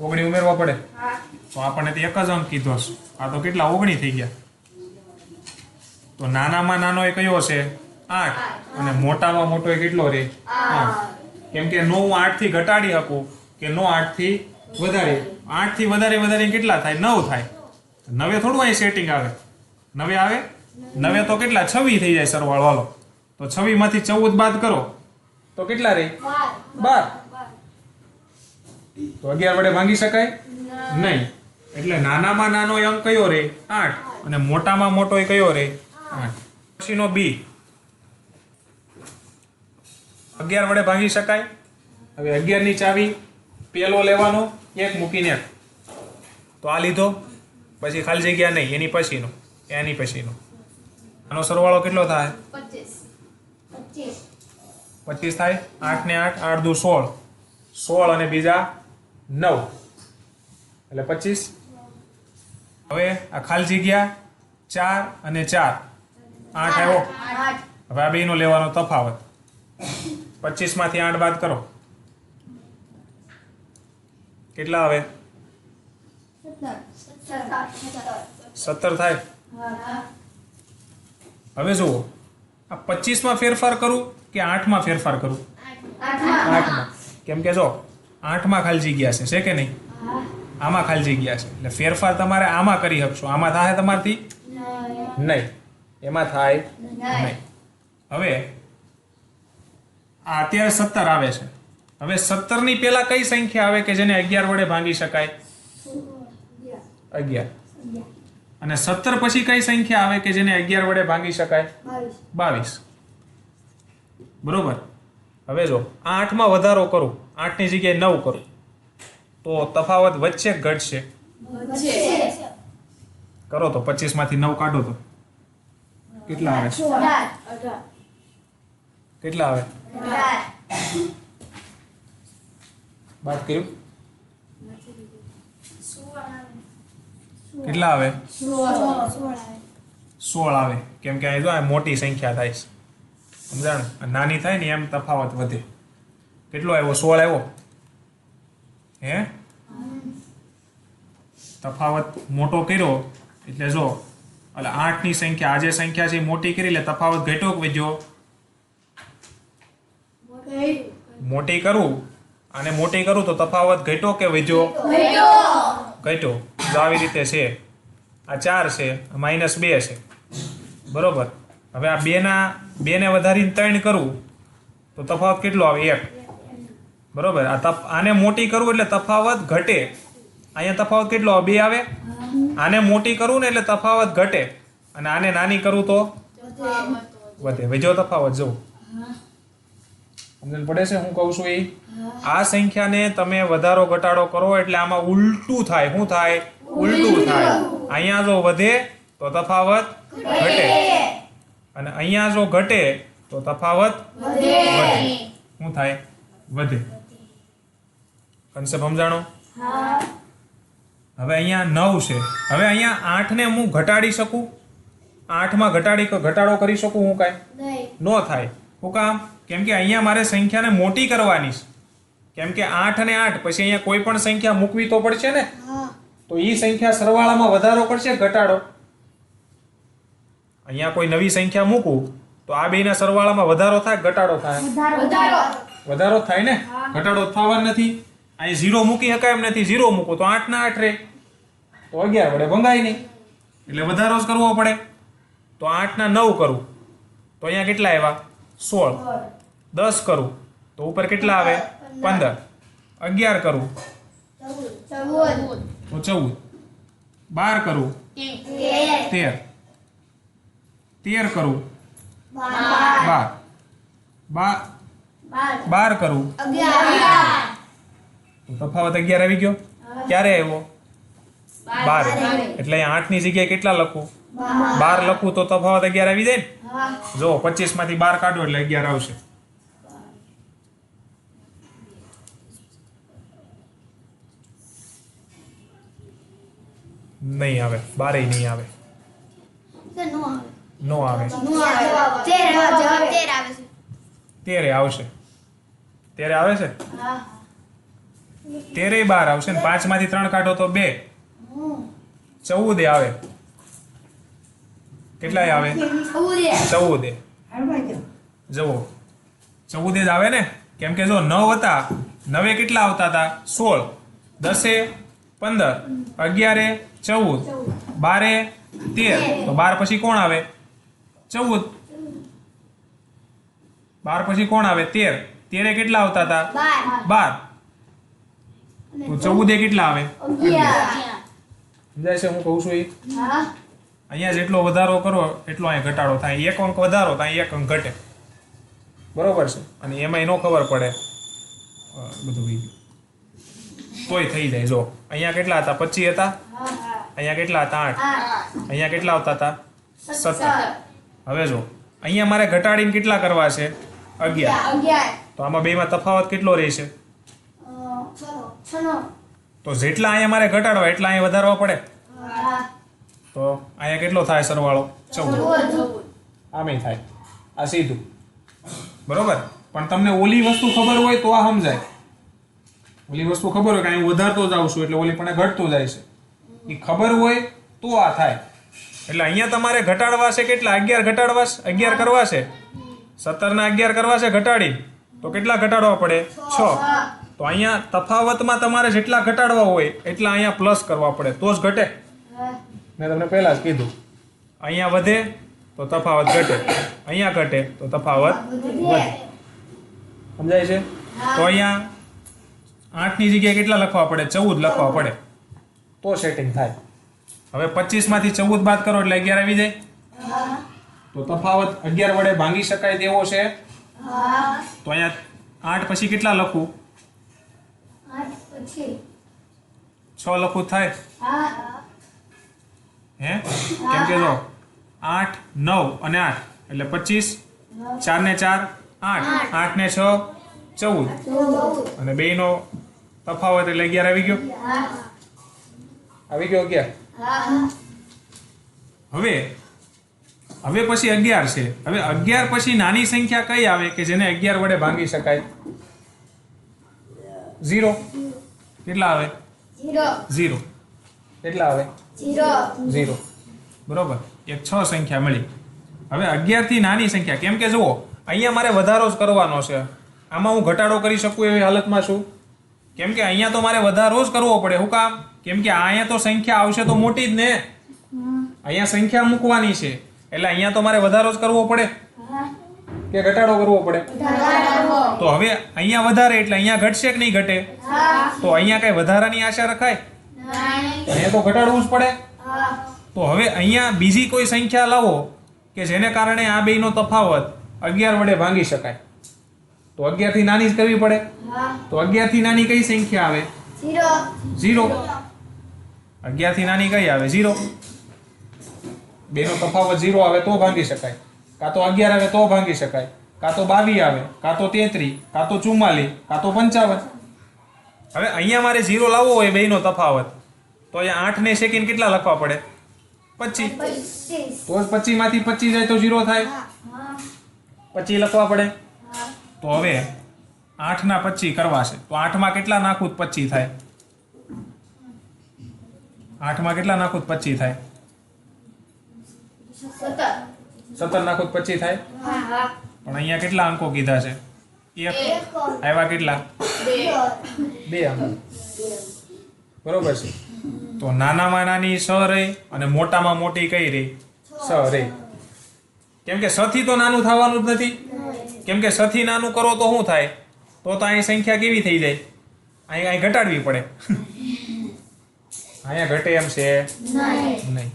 ઓગણી ઉમેરવા પડે. તો આપણને તો એક જ અંક કીધો છે. આ તો કેટલા? 19 થઈ ગયા. તો નાનામાં નાનો એ કયો છે? 8. અને મોટામાં મોટો એ કેટલો રે? 8. કેમ કે નો હું 8 થી ઘટાડી શકું કે નો 8 થી વધારે? 8 થી વધારે કેટલા થાય? 9 થાય. 9 થોડું અહીં સેટિંગ આવે? 9 આવે? 9 તો કેટલા? 26 થઈ જાય સરવાળો. હાલો તો 26 માંથી 14 બાદ કરો તો કેટલા રહે? 12. તો 11 વડે ભાંગી શકાય નહીં. એટલે નાનામાં નાનો અંક કયો રે? 8. અને મોટામાં મોટો એ કયો રે? 8. પછીનો બી 11 વડે ભાંગી શકાય. હવે 11 ની ચાવી પેલો લેવાનો, એક મૂકીને એક. તો આ લીધો, પછી ખાલી જગ્યા નહીં, એની પછીનો, એની પછીનો. આનો સરવાળો કેટલો થાય? 25 થાય. 8 ને 8 8 દુ 16. 16 અને બીજા 9 એટલે 25. હવે આ ખાલી જગ્યા 4 અને 4 8 આવ્યો. હવે આ બેનો લેવાનો તફાવત. 25 માંથી 8 બાદ કરો કેટલા આવે? 17 થાય. હવે જુઓ, આ 25 માં ફેરફાર કરું કે 8 માં ફેરફાર કરું? 8 માં. કેમ કે જો 8 માં ખાલી જગ્યા છે કે નહીં? આમાં ખાલી જગ્યા છે એટલે ફેરફાર તમારે આમાં કરી શકશો. આમાં થાય તમારથી? નહીં. એમાં થાય નહીં. હવે આ અત્યારે 17 આવે છે. હવે 17 ની પહેલા કઈ સંખ્યા આવે કે જેને 11 વડે ભાંગી શકાય? 11. અને 17 પછી કઈ સંખ્યા આવે કે જેને 11 વડે ભાંગી શકાય? 22. બરોબર. હવે જો 8 માં વધારો કરું, 8 ની જગ્યાએ 9 કરું, તો તફાવત વધશે કે ઘટશે? કરો તો 25 માંથી 9 કાઢો તો કેટલા આવે? કેટલા આવે? વાત કર્યું? કેટલા આવે? 16 આવે. કેમ કે અહીં જો આ મોટી સંખ્યા થાય છે, સમજાણ? નાની થાય ને એમ તફાવત વધે. કેટલો આવ્યો? 16 આવ્યો. હે, તફાવત મોટો કર્યો એટલે જો એટલે 8 ની સંખ્યા, આ જે સંખ્યા છે એ મોટી કરી એટલે તફાવત ઘટ્યો કે વધ્યો? મોટી કરું અને મોટી કરું તો તફાવત ઘટ્યો કે વધ્યો? ઘટ્યો. જો આવી રીતે છે, આ 4 છે, -2 છે, બરોબર. હવે આ 2 ને વધારીને 3 કરું તો તફાવત કેટલો આવે? 1. બરોબર. આને મોટી કરું એટલે તફાવત ઘટે. અહીંયા તફાવત કેટલો આવે? 2 આવે. આને મોટી કરું ને એટલે તફાવત ઘટે અને આને નાની કરું તો વધે. વધ્યો તફાવત. જો સમજણ પડે છે હું કહું છું એ? આ સંખ્યાને તમે વધારો ઘટાડો કરો એટલે આમાં ઉલટું થાય. શું થાય? ઉલટું થાય. અહીંયા જો વધે તો તફાવત ઘટે અને અહીંયા જો ઘટે તો તફાવત વધે. શું થાય? વધે. કન્સેપ્ટ સમજાણો? હવે અહીંયા 9 છે. હવે અહીંયા 8 ને હું ઘટાડી શકું? 8 માં ઘટાડો કરી શકું હું? કાંઈ ન થાય. શું કામ? કેમ કે અહીંયા મારે સંખ્યાને મોટી કરવાની છે. કેમ કે 8 અને 8 પછી અહીંયા કોઈ પણ સંખ્યા મૂકવી તો પડશે ને. તો એ સંખ્યા સરવાળામાં વધારો કરશે ઘટાડો? અહીંયા કોઈ નવી સંખ્યા મૂકું તો આ બેના સરવાળામાં વધારો થાય ઘટાડો થાય? વધારો થાય ને. ઘટાડો થવાનો નથી. અહીં 0 મૂકી શકાય એમ નથી. 0 મૂકો તો 8 ના 8 રહે, તો 11 વડે ભંગાય નહીં, એટલે વધારો જ કરવો પડે. તો 8 ના 9 કરું તો અહીંયા કેટલા આવ્યા? 16. 10 કરું તો ઉપર કેટલા આવે? 15. 11 કરું તો 14. 12 કરું 13. 13 કરું 12. 12 કરું તો તફાવત 11 આવી ગયો. ક્યારે આવ્યો? 12. એટલે 8 ની જગ્યાએ કેટલા લખું? 12 લખું તો તફાવત 11 આવી જાય ને. જો 25 માંથી 12 કાઢો એટલે 11 આવશે. નહીં આવે. 12 નહીં આવે. નો આવે. 13 આવશે. 13 આવે છે. 13 12 આવશે ને. 5 માંથી 3 કાઢો તો 2. 14 આવે. કેટલાય આવે? 14. જુઓ 14 જ આવે ને. કેમ કે જો 9 હતા, 9 કેટલા આવતા હતા? 16. 10 15. 11 14. 12 13. તો 12 પછી કોણ આવે? 14. 12 પછી કોણ આવે? 13. 13 કેટલા આવતા હતા? 12. તો 14 કેટલા આવે? 11. સમજાય છે હું કહું છું એ? અહીંયા જેટલો વધારો કરો એટલો અહીંયા ઘટાડો થાય. 1 અંક વધારો તો અહીંયા 1 અંક ઘટે. બરોબર છે. અને એમાં એનો ખબર પડે બધું બીજું તોય થઈ જાય. જો અહીંયા કેટલા હતા? 25 હતા. અહીંયા કેટલા હતા? 8. અહીંયા કેટલા આવતા હતા? 17. હવે જો અહીંયા મારે ઘટાડીને કેટલા કરવા છે? 11. તો આમાં બેમાં તફાવત કેટલો રહેશે? તો જેટલા અહીંયા મારે ઘટાડવા એટલા અહીંયા વધારવા પડે. તો અહીંયા કેટલો થાય સરવાળો? 14. આમે થાય. આ સીધું. બરોબર. પણ તમને ઓલી વસ્તુ ખબર હોય તો આ સમજાય. ઓલી વસ્તુ ખબર હોય કે અહીં વધારતો જાઉં છું એટલે ઓલી પણ ઘટતું જાય છે. એ ખબર હોય તો આ થાય. એટલે અહીંયા તમારે ઘટાડવા છે કેટલા? 11 ઘટાડવા છે. 11 કરવા છે. 17 ના 11 કરવા છે ઘટાડી તો કેટલા ઘટાડવા પડે? 6. તો અહીંયા તફાવતમાં તમારે જેટલા ઘટાડવા હોય એટલા અહીંયા પ્લસ કરવા પડે તો જ ઘટે. મેં તમને પહેલા જ કીધું. અહીંયા વધે તો તફાવત ઘટે, અહીંયા ઘટે તો તફાવત વધે. સમજાય છે? તો અહીંયા 8 ની જગ્યાએ કેટલા લખવા પડે? 14 લખવા પડે તો સેટિંગ થાય. હવે 25 માંથી 14 બાદ કરો એટલે 11 આવી જાય. તો તફાવત 11 વડે ભાંગી શકાય તેવો છે. તો અહીંયા 8 પછી કેટલા લખું? 6 લખું થાય હે? કેમ કે જો 8 9 અને 8 એટલે 25, 4 ને 4 8, 8 ને 6 14 અને બેયનો તફાવત એટલે 11 આવી ગયો. આવી ગયો 11. હવે પછી 11 છે. હવે 11 પછી નાની સંખ્યા કઈ આવે કે જેને 11 વડે ભાંગી શકાય? 0. કેટલા આવે? 0. કેટલા આવે? 0. બરોબર. એક 6 સંખ્યા મળી. હવે 11 થી નાની સંખ્યા, કેમ કે જુઓ અહીંયા મારે વધારો જ કરવાનો છે. આમાં હું ઘટાડો કરી શકું એવી હાલતમાં છું? કેમ કે અહીંયા તો મારે વધારો જ કરવો પડે. શું કામ? કેમ કે અહીંયા તો સંખ્યા આવશે તો મોટી જ ને. અહીંયા સંખ્યા મૂકવાની છે એટલે અહીંયા તો મારે વધારો જ કરવો પડે કે ઘટાડો કરવો પડે? તો હવે અહીંયા વધારે એટલે અહીંયા ઘટશે કે નહીં ઘટે? તો અહીંયા કઈ વધારાની આશા રખાય? અહીંયા તો ઘટાડવું જ પડે. તો હવે અહીંયા બીજી કોઈ સંખ્યા લાવો કે જેને કારણે આ બેયનો તફાવત 11 વડે ભાંગી શકાય. તો 11 થી નાની જ કરવી પડે. તો 11 થી નાની કઈ સંખ્યા આવે? 0. 11 થી નાની કઈ આવે? 0. બેનો તફાવત 0 આવે તો ભાંગી શકાય. કાં તો 11 આવે તો ભાંગી શકાય, કાં તો 22 આવે, કાં તો 33, કાં તો 44, કાં તો 55. હવે અહીંયા મારે 0 લાવવો હોય બેનો તફાવત, તો અહીંયા 8 ને સેકન્ડ કેટલા લખવા પડે? 25. તો જ 25 માંથી 25 જાય તો 0 થાય. 25 લખવા પડે. તો હવે 8 ના 25 કરવા છે તો 8 માં કેટલા નાખું તો 25 થાય? 8 માં કેટલા નાખું તો 25 થાય? 17 નાખું તો 25 થાય. પણ અહીંયા કેટલા અંકો કીધા છે? 1. આવ્યા કેટલા? 2 અંકો. બરોબર છે. તો નાનામાં નાની 6 રહી અને મોટામાં મોટી કઈ રહી? 6 રહી. કેમ કે 6 થી તો નાનું થવાનું જ નથી. કેમ કે 6 થી નાનું કરો તો શું થાય? તો અહીં સંખ્યા કેવી થઈ જાય? અહીં ઘટાડવી પડે. અહીંયા ઘટે એમ છે નહીં.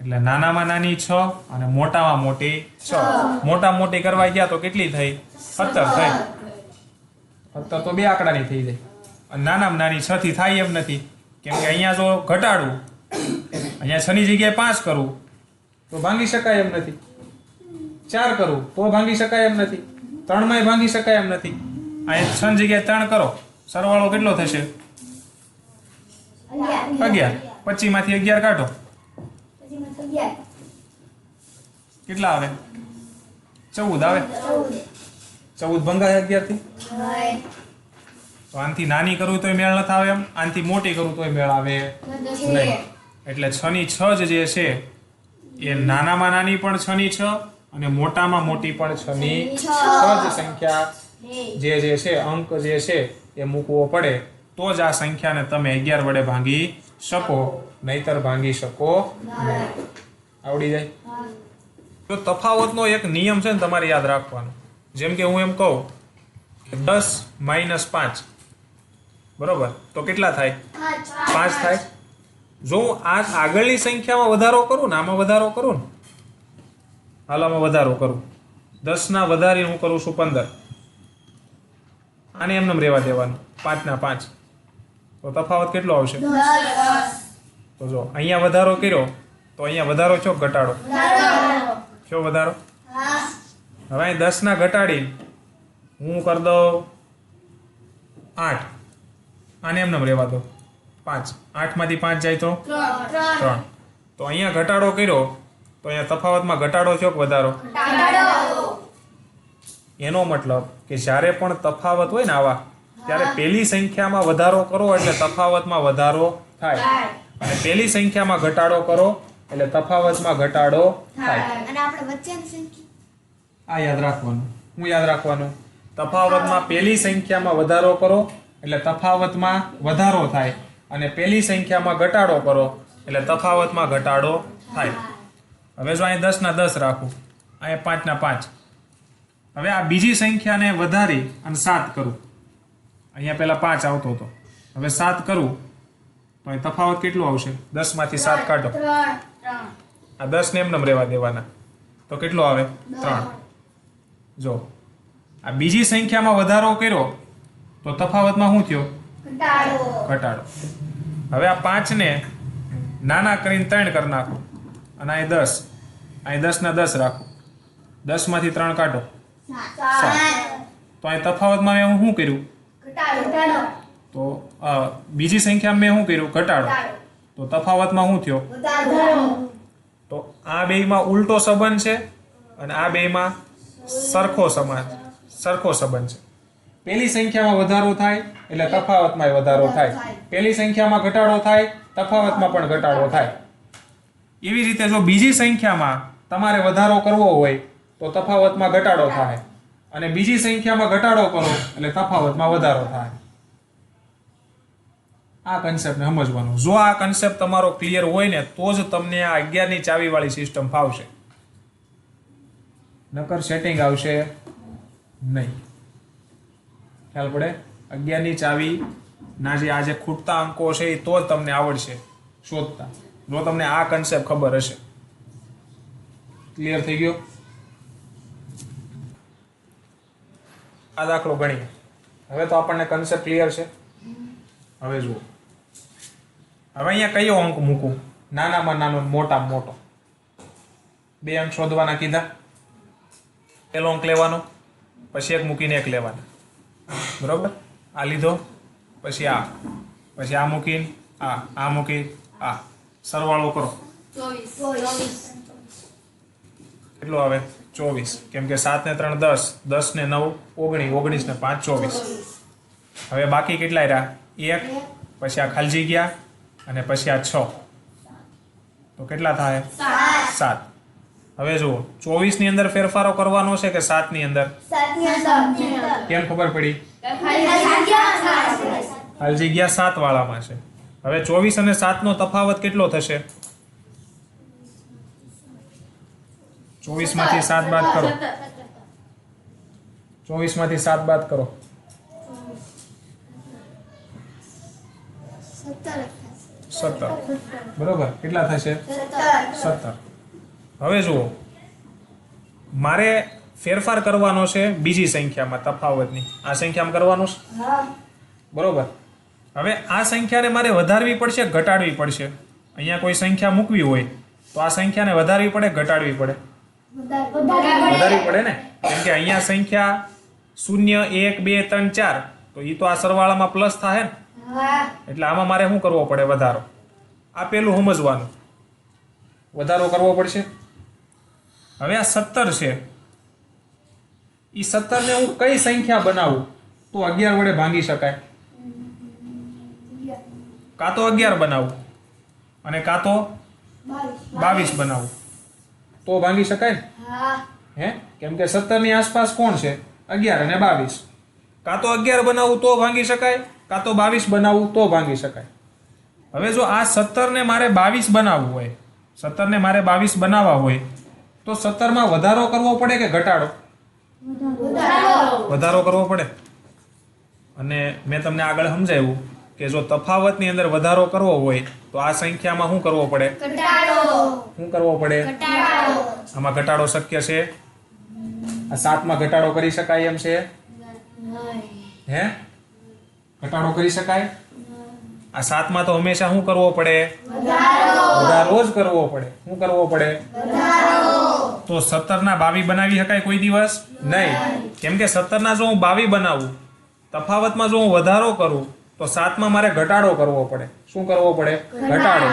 એટલે નાનામાં નાની 6 અને મોટામાં મોટી 6. મોટા મોટી કરવા ગયા તો કેટલી થઈ? 17 થઈ. 17 તો 2 આંકડાની થઈ જાય. અને નાનામાં નાની 6 થી થાય એમ નથી. કેમ કે અહીંયા જો ઘટાડું, અહીંયા 6 ની જગ્યાએ 5 કરું તો ભાંગી શકાય એમ નથી. 4 કરું તો ભાંગી શકાય એમ નથી. 3 માંય ભાંગી શકાય એમ નથી. અહીંયા 6 ની જગ્યાએ 3 કરો, સરવાળો કેટલો થશે? 11. 25 માંથી 11 કાઢો કેટલા આવે? 14 આવે. 14 ભંગાય 11 થી. તો આનથી નાની કરું તોય મેળ નથી આવે એમ, આનથી મોટી કરું તોય મેળ આવે નહીં. એટલે 6 ની 6 જે છે એ નાનામાં નાની પણ 6 ની 6 અને મોટામાં મોટી પણ 6 ની 6 જ સંખ્યા જે છે અંક જે છે એ મૂકવો પડે તો જ આ સંખ્યાને તમે 11 વડે ભાંગી શકો, નહીતર ભાંગી શકો નહીં. આવડી જાય? તો તફાવતનો એક નિયમ છે ને તમારે યાદ રાખવાનો. જેમ કે હું એમ કહું 10 - 5 બરોબર, તો કેટલા થાય? 5 થાય. જો હું આ આગળની સંખ્યામાં વધારો કરું ને, આમાં વધારો કરું ને, હાલ આમાં વધારો કરું, 10 ના વધારીને હું કરું છું 15. આને એમને રહેવા દેવાનું 5 ના 5. તો તફાવત કેટલો આવશે? તો જો અહીંયા વધારો કર્યો તો અહીંયા વધારો છો ઘટાડો? કયો વધારો? હવે અહીં 10 ના ઘટાડી હું કરી દઉં 8. આને એમને રહેવા દો 5. 8 માંથી 5 જાય તો 3. તો અહીંયા ઘટાડો કર્યો તો અહીંયા તફાવતમાં ઘટાડો છો કે વધારો? એનો મતલબ કે જ્યારે પણ તફાવત હોય ને આવા, ત્યારે પહેલી સંખ્યામાં વધારો કરો એટલે તફાવતમાં વધારો થાય, અને પહેલી સંખ્યામાં ઘટાડો કરો એટલે તફાવતમાં ઘટાડો થાય. અને આપણે વચ્ચેની સંખ્યા આ યાદ રાખવાનું. હું યાદ રાખવાનું? તફાવતમાં પહેલી સંખ્યામાં વધારો કરો એટલે તફાવતમાં વધારો થાય, અને પહેલી સંખ્યામાં ઘટાડો કરો એટલે તફાવતમાં ઘટાડો થાય. હવે જો અહીં 10 ના 10 રાખું, અહીંયા 5 ના 5. હવે આ બીજી સંખ્યાને વધારી અને 7 કરું. અહીંયા પહેલા 5 આવતો હતો, હવે 7 કરું તો અહીં તફાવત કેટલો આવશે? 10 માંથી 7 કાઢો. આ 10 ને એમને રહેવા દેવાના, તો કેટલો આવે? 3. જો આ બીજી સંખ્યામાં વધારો કર્યો તો તફાવતમાં શું થયો? ઘટાડો. હવે આ 5 ને નાના કરીને 3 કરી નાખો અને અહીં 10, અહીં 10 ના 10 રાખો. 10 માંથી 3 કાઢો, 7. તો અહીં તફાવતમાં મેં શું કર્યું? તો બીજી સંખ્યામાં મેં શું કર્યું? ઘટાડો. તો તફાવતમાં શું થયો? તો આ બેયમાં ઉલટો સંબંધ છે અને આ બેયમાં સરખો સંબંધ છે. પેલી સંખ્યામાં વધારો થાય એટલે તફાવતમાં વધારો થાય, પેલી સંખ્યામાં ઘટાડો થાય તફાવતમાં પણ ઘટાડો થાય. એવી રીતે જો બીજી સંખ્યામાં તમારે વધારો કરવો હોય તો તફાવતમાં ઘટાડો થાય અને બીજી સંખ્યામાં ઘટાડો કરો એટલે તફાવતમાં વધારો થાય. આ કન્સેપ્ટને સમજવાનો. જો આ કન્સેપ્ટ તમારો ક્લિયર હોય ને તો જ તમને આ 11 ની ચાવી વાળી સિસ્ટમ ફાવશે, નકર સેટિંગ આવશે નહીં. ખ્યાલ પડે? 11 ની ચાવી ના જે આજે ખૂટતા અંકો છે એ તો જ તમને આવડશે શોધતા, જો તમને આ કન્સેપ્ટ ખબર હશે. ક્લિયર થઈ ગયો? આ દાખલો ગણીએ. હવે તો આપણને કન્સેપ્ટ ક્લિયર છે. હવે જુઓ, હવે અહીંયા કયો અંક મૂકું? નાનામાં નાનો, મોટામાં મોટો. 2 અંક શોધવાના કીધા. પેલો અંક લેવાનો, પછી 1 મૂકીને 1 લેવાના. બરોબર? આ લીધો, પછી આ મૂકીને આ મૂકી આ. સરવાળો કરો. 24. કેટલો આવે? 24. કેમ કે 7 ને 3 10, 10 ને 9 19, 19 ને 5 24. હવે બાકી કેટલા રહ્યા? 1, પછી આ ખાલી જગ્યા અને પછી આ 6. તો કેટલા થાય? 7. હવે જુઓ, 24 ની અંદર ફેરફારો કરવાનો છે કે 7 ની અંદર? કેમ ખબર પડી? ખાલી જગ્યા 7 વાળામાં છે. હવે 24 અને 7 નો તફાવત કેટલો થશે? 24 માંથી 7 બાદ કરો. 24 માંથી 7 બાદ કરો. 17. બરોબર? કેટલા થશે? 17. હવે જુઓ, મારે ફેરફાર કરવાનો છે બીજી સંખ્યામાં તફાવતની. આ સંખ્યામાં કરવાનો છે, બરોબર? હવે આ સંખ્યાને મારે વધારવી પડશે, ઘટાડવી પડશે. અહીંયા કોઈ સંખ્યા મૂકવી હોય તો આ સંખ્યાને વધારવી પડે, ઘટાડવી પડે? વધારવી પડે ને, કેમ કે અહીંયા સંખ્યા 0 1 2 3 4, તો એ તો આ સરવાળામાં પ્લસ થાય ને, એટલે આમાં મારે શું કરવો પડે? વધારો. આ પેલું સમજવાનું, વધારો કરવો પડશે. હવે આ 17 છે, એ 17 ને હું કઈ સંખ્યા બનાવું તો 11 વડે ભાંગી શકાય? કાં તો 11 બનાવું અને કાં તો 22 બનાવું તો ભાંગી શકાય ને? હે? કેમ કે 17 ની આસપાસ કોણ છે? 11 અને 22. કાં તો 11 બનાવું તો ભાંગી શકાય, કાં તો 22 બનાવું તો ભાંગી શકાય. હવે જો આ 17 ને મારે 22 બનાવવું હોય, 17 ને મારે 22 બનાવવા હોય તો 17 માં વધારો કરવો પડે કે ઘટાડો? વધારો કરવો પડે. અને મેં તમને આગળ સમજાવ્યું કે જો તફાવતની અંદર વધારો કરવો હોય તો આ સંખ્યામાં શું કરવો પડે? શું કરવો પડે? આમાં ઘટાડો શક્ય છે? આ 7 માં ઘટાડો કરી શકાય એમ છે? હે? ઘટાડો કરી શકાય? આ 7 માં તો હંમેશા શું કરવો પડે? વધારો જ કરવો પડે. શું કરવો પડે? તો 17 ના 22 બનાવી શકાય કોઈ દિવસ નહીં, કેમ કે 17 ના જો હું 22 બનાવું, તફાવતમાં જો હું વધારો કરું તો 7 માં મારે ઘટાડો કરવો પડે. શું કરવો પડે? ઘટાડો.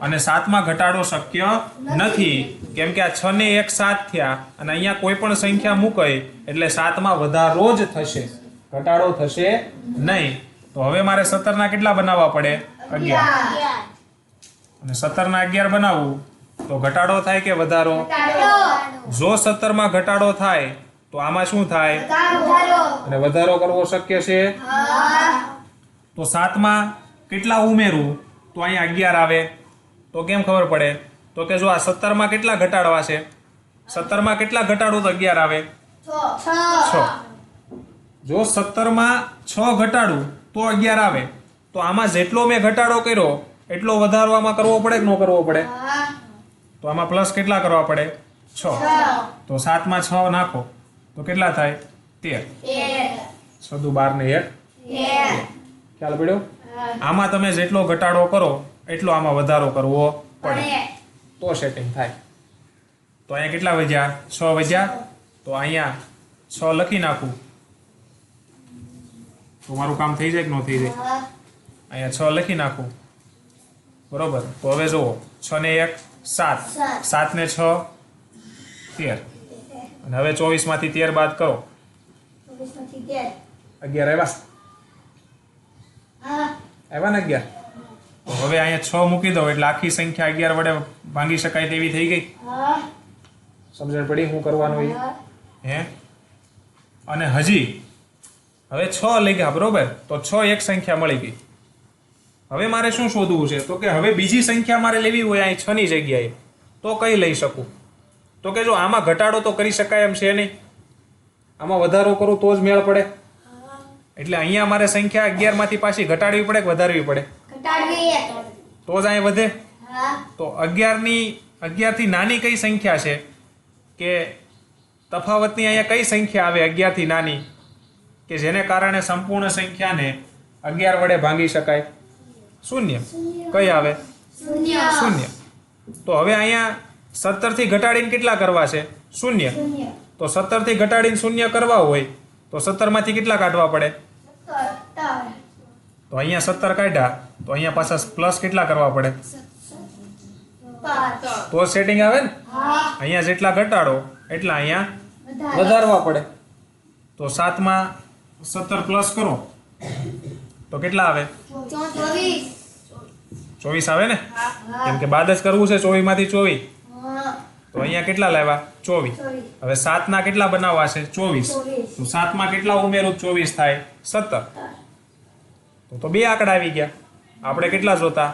અને 7 માં ઘટાડો શક્ય નથી, કેમ કે આ 6 ને 1 7 થયા અને અહીંયા કોઈ પણ સંખ્યા મુકાય એટલે 7 માં વધારો જ થશે, ઘટાડો થશે નહીં. તો હવે મારે 17 ના કેટલા બનાવવા પડે? 11. અને 17 ના 11 બનાવવું તો ઘટાડો થાય કે વધારો? જો 17 માં ઘટાડો થાય તો આમાં શું થાય? અને વધારો કરવો શક્ય છે? તો 7 માં કેટલા ઉમેરું તો અહીંયા 11 આવે. તો કેમ ખબર પડે? તો કે જો આ 17 માં કેટલા ઘટાડવા છે? 17 માં કેટલા ઘટાડો તો 11 આવે? 6. જો 17 માં 6 ઘટાડું તો 11 આવે. તો આમાં જેટલો મેં ઘટાડો કર્યો એટલો વધારો આમાં કરવો પડે કે ન કરવો પડે? હા. તો આમાં પ્લસ કેટલા કરવા પડે? 6. તો 7 માં 6 નાખો તો કેટલા થાય? 13. 6 દુ 12 ને 1. ખ્યાલ પડ્યો? આમાં તમે જેટલો ઘટાડો કરો એટલો આમાં વધારો કરવો પડે તો સેટિંગ થાય. તો અહીંયા કેટલા વધ્યા? 6 વધ્યા. તો અહીંયા 6 લખી નાખું તો મારું કામ થઈ જાય કે ન થઈ જાય? અહીંયા 6 લખી નાખું, બરોબર. તો હવે જુઓ, 6 ને 1 7, 7 ને 6 13, અને હવે 24 માંથી 13 બાદ કરો, 11 આવ્યા? આવ્યા ને 11? તો હવે અહીંયા 6 મૂકી દો એટલે આખી સંખ્યા 11 વડે ભાંગી શકાય તેવી થઈ ગઈ. સમજણ પડી શું કરવાનું એ? હે? અને હજી હવે 6 લઈ ગયા, બરોબર. તો 6 એક સંખ્યા મળી ગઈ. હવે મારે શું શોધવું છે? તો કે હવે બીજી સંખ્યા મારે લેવી હોય અહીં 6 ની જગ્યાએ તો કઈ લઈ શકું? તો કે જો આમાં ઘટાડો તો કરી શકાય એમ છે નહીં, આમાં વધારો કરું તો જ મેળ પડે. એટલે અહીંયા મારે સંખ્યા 11 માંથી પાછી ઘટાડવી પડે કે વધારવી પડે? તો જ અહીં વધે. તો 11 થી નાની કઈ સંખ્યા છે કે તફાવતની અહીંયા કઈ સંખ્યા આવે 11 થી નાની કે જેને કારણે સંપૂર્ણ સંખ્યાને 11 વડે ભાંગી શકાય? શૂન્ય. કઈ આવે? શૂન્ય. તો હવે અહીંયા 17 થી ઘટાડીને કેટલા કરવા છે? શૂન્ય. તો 17 થી ઘટાડીને શૂન્ય કરવા હોય તો 17 માંથી કેટલા કાઢવા પડે? તો અહીંયા 17 કાઢ્યા તો અહીંયા પાછા પ્લસ કેટલા કરવા પડે? તો સેટિંગ આવે ને. અહીંયા જેટલા ઘટાડો એટલા અહીંયા વધારવા પડે. તો 7 માં 17 પ્લસ કરો તો કેટલા આવે? 24 આવે ને, કેમ કે બાદ જ કરવું છે 24 માંથી 24. તો અહીંયા કેટલા લાવ્યા? 24. હવે 7 ના કેટલા બનાવવા છે? 24. તો 7 માં કેટલા ઉમેરું 24 થાય? 17. તો 2 આંકડા આવી ગયા. આપણે કેટલા જોતા?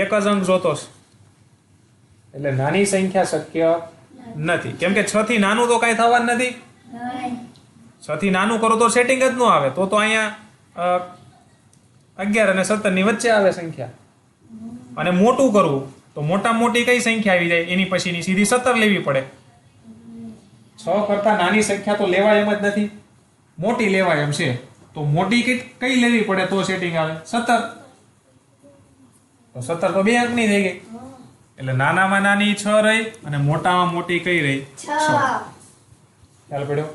એક જ અંક જોતો છે. એટલે નાની સંખ્યા શક્ય નથી, કેમ કે 6 થી નાનું તો કાંઈ થવાનું નથી. 6 થી નાનું કરો તો સેટિંગ જ ન આવે. તો અહીંયા 11 અને 17 ની વચ્ચે આવે સંખ્યા. અને મોટું કરવું તો મોટામાં મોટી કઈ સંખ્યા આવી જાય? એની પછીની સીધી 17 લેવી પડે. 6 કરતા નાની સંખ્યા તો લેવાય એમ જ નથી, મોટી લેવાય એમ છે. તો મોટી કઈ લેવી પડે તો સેટિંગ આવે? 17. તો 17 તો 2 અંકની થઈ ગઈ. એટલે નાનામાં નાની 6 રહી અને મોટામાં મોટી કઈ રહી? 6. ખ્યાલ પડ્યો?